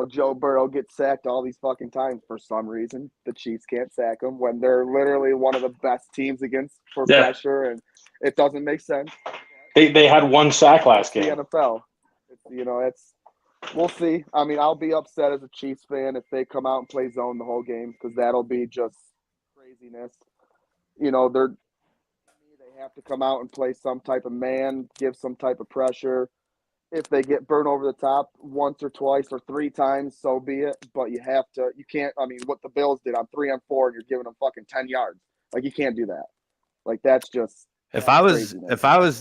Joe Burrow gets sacked all these fucking times. For some reason, the Chiefs can't sack him when they're literally one of the best teams for pressure, and it doesn't make sense. They had 1 sack last game. The NFL, we'll see. I mean, I'll be upset as a Chiefs fan if they come out and play zone the whole game because that'll be just craziness. They have to come out and play some type of man, give some type of pressure. If they get burned over the top once or twice or 3 times, so be it. But you can't. I mean, what the Bills did on 3 on 4, and you're giving them fucking 10 yards. Like, you can't do that. Like, that's just. If I was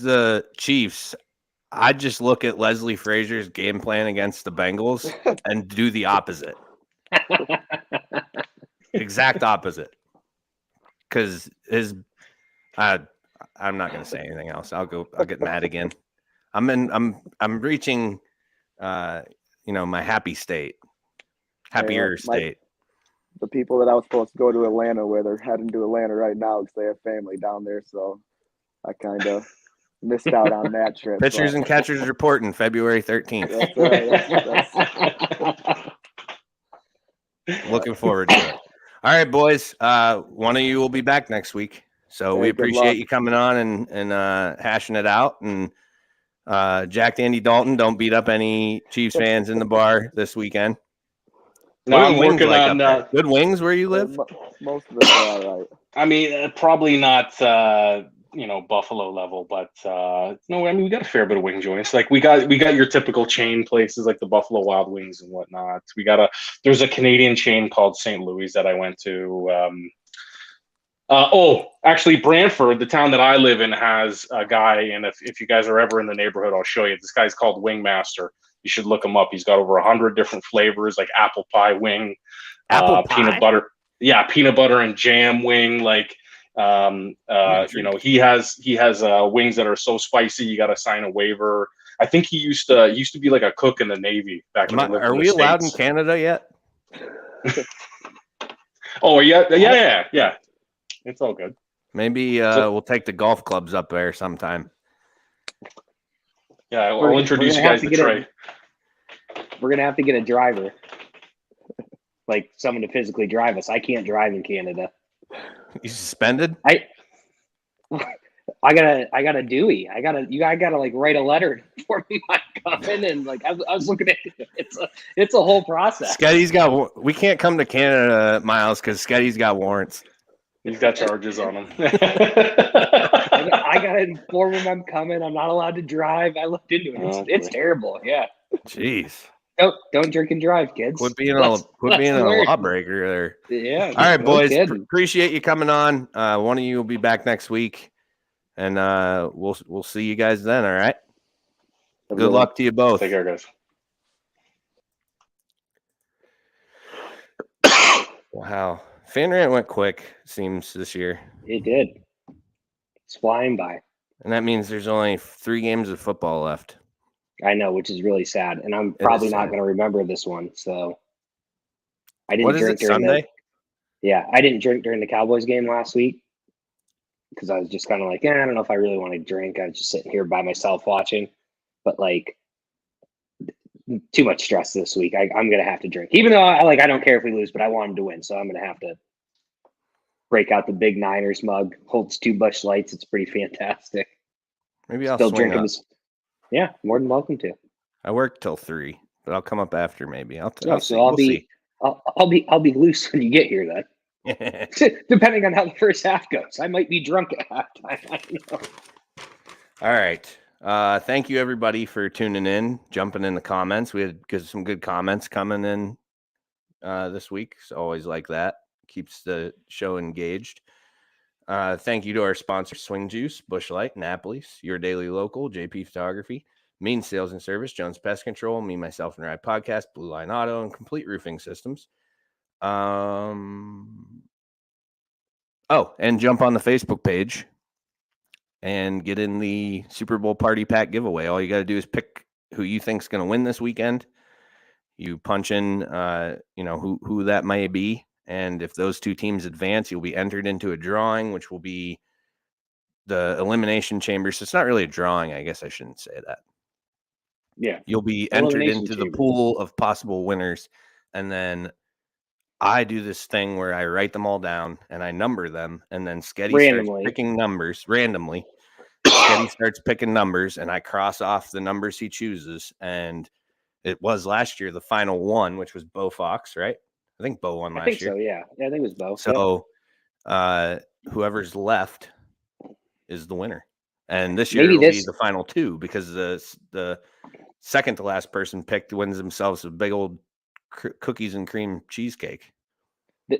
the Chiefs, I'd just look at Leslie Frazier's game plan against the Bengals and do the opposite. Exact opposite. Because I'm not going to say anything else. I'll get mad again. I'm reaching, my happy state, happier state. The people that I was supposed to go to Atlanta with are heading to Atlanta right now because they have family down there. So I kind of missed out on that trip. Pitchers and catchers reporting February 13th. Looking forward to it. All right, boys. One of you will be back next week. So we appreciate you coming on and hashing it out. And Jack Andy Dalton, don't beat up any Chiefs fans in the bar this weekend. No, I'm working on good wings where you live. Most of it are all right. I mean, probably not Buffalo level, but no, I mean, we got a fair bit of wing joints. Like we got your typical chain places like the Buffalo Wild Wings and whatnot. There's a Canadian chain called St. Louis that I went to. Actually, Brantford, the town that I live in, has a guy, and if you guys are ever in the neighborhood, I'll show you. This guy's called Wingmaster. You should look him up. He's got over 100 different flavors, like apple pie wing, peanut butter, peanut butter and jam wing. Like, he has wings that are so spicy you got to sign a waiver. I think he used to be like a cook in the Navy back in the Are we allowed in Canada yet? Oh yeah. It's all good. Maybe we'll take the golf clubs up there sometime. Yeah, I'll introduce you guys to Trey. We're going to have to get a driver, like someone to physically drive us. I can't drive in Canada. You suspended? I got a Dewey. I gotta like write a letter for me when I come in, and like I was looking at it. It's a whole process. We can't come to Canada, Miles, because Sketty's got warrants. He's got charges on him. I gotta inform him I'm coming. I'm not allowed to drive. I looked into it. It's terrible. Yeah. Jeez. Don't drink and drive, kids. Quit being a lawbreaker there. Yeah. All right, boys. Appreciate you coming on. One of you will be back next week, and we'll see you guys then. All right. Good luck to you both. Take care, guys. Wow. Fan rant went quick, seems, this year. It did. It's flying by. And that means there's only 3 games of football left. I know, which is really sad. And I'm probably not going to remember this one. So I didn't drink during Sunday? I didn't drink during the Cowboys game last week because I was just kind of like, I don't know if I really want to drink. I was just sitting here by myself watching. But like, too much stress this week. I'm gonna have to drink, even though I don't care if we lose, but I want them to win, so I'm gonna have to break out the big Niners mug. Holds 2 Busch Lights. It's pretty fantastic. Maybe I'll still swing drinking up. this. Yeah, more than welcome to. I work till 3, but I'll come up after maybe. I'll be loose when you get here then. Depending on how the first half goes, I might be drunk at halftime. I don't know. All right. Thank you everybody for tuning in, jumping in the comments. We had some good comments coming in this week. So always like that. Keeps the show engaged. Thank you to our sponsors, Swing Juice, Busch Light, Napoli's, Your Daily Local, JP Photography, Mean Sales and Service, Jones Pest Control, Me, Myself, and Ride Podcast, Blue Line Auto, and Complete Roofing Systems. And jump on the Facebook page and get in the Super Bowl Party Pack giveaway. All you got to do is pick who you think's going to win this weekend. You punch in, who that may be. And if those 2 teams advance, you'll be entered into a drawing, which will be the elimination chamber. So it's not really a drawing. I guess I shouldn't say that. Yeah. You'll be entered into the pool of possible winners. And then I do this thing where I write them all down and I number them. And then Sketty starts picking numbers randomly. Sketty starts picking numbers and I cross off the numbers he chooses. And it was last year, the final one, which was Bo Fox, right? I think Bo won last year. So, yeah. I think it was Bo. So whoever's left is the winner. And this year Maybe it'll be this- the final two because the second to last person picked wins themselves a big old cookies and cream cheesecake.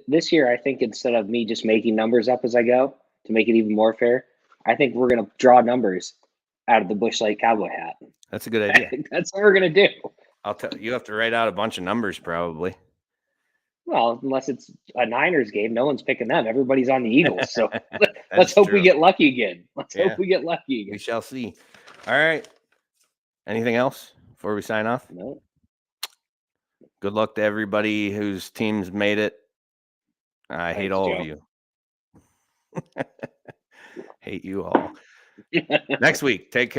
This year, I think instead of me just making numbers up as I go to make it even more fair, I think we're going to draw numbers out of the Busch Light cowboy hat. That's a good idea. I think that's what we're going to do. I'll tell you, have to write out a bunch of numbers probably. Well, unless it's a Niners game, no one's picking them. Everybody's on the Eagles. So let's That's hope true. we get lucky again. Let's Yeah. hope we get lucky again. We shall see. All right. Anything else before we sign off? No. Good luck to everybody whose teams made it. I hate all of you. Hate you all. Next week, take care.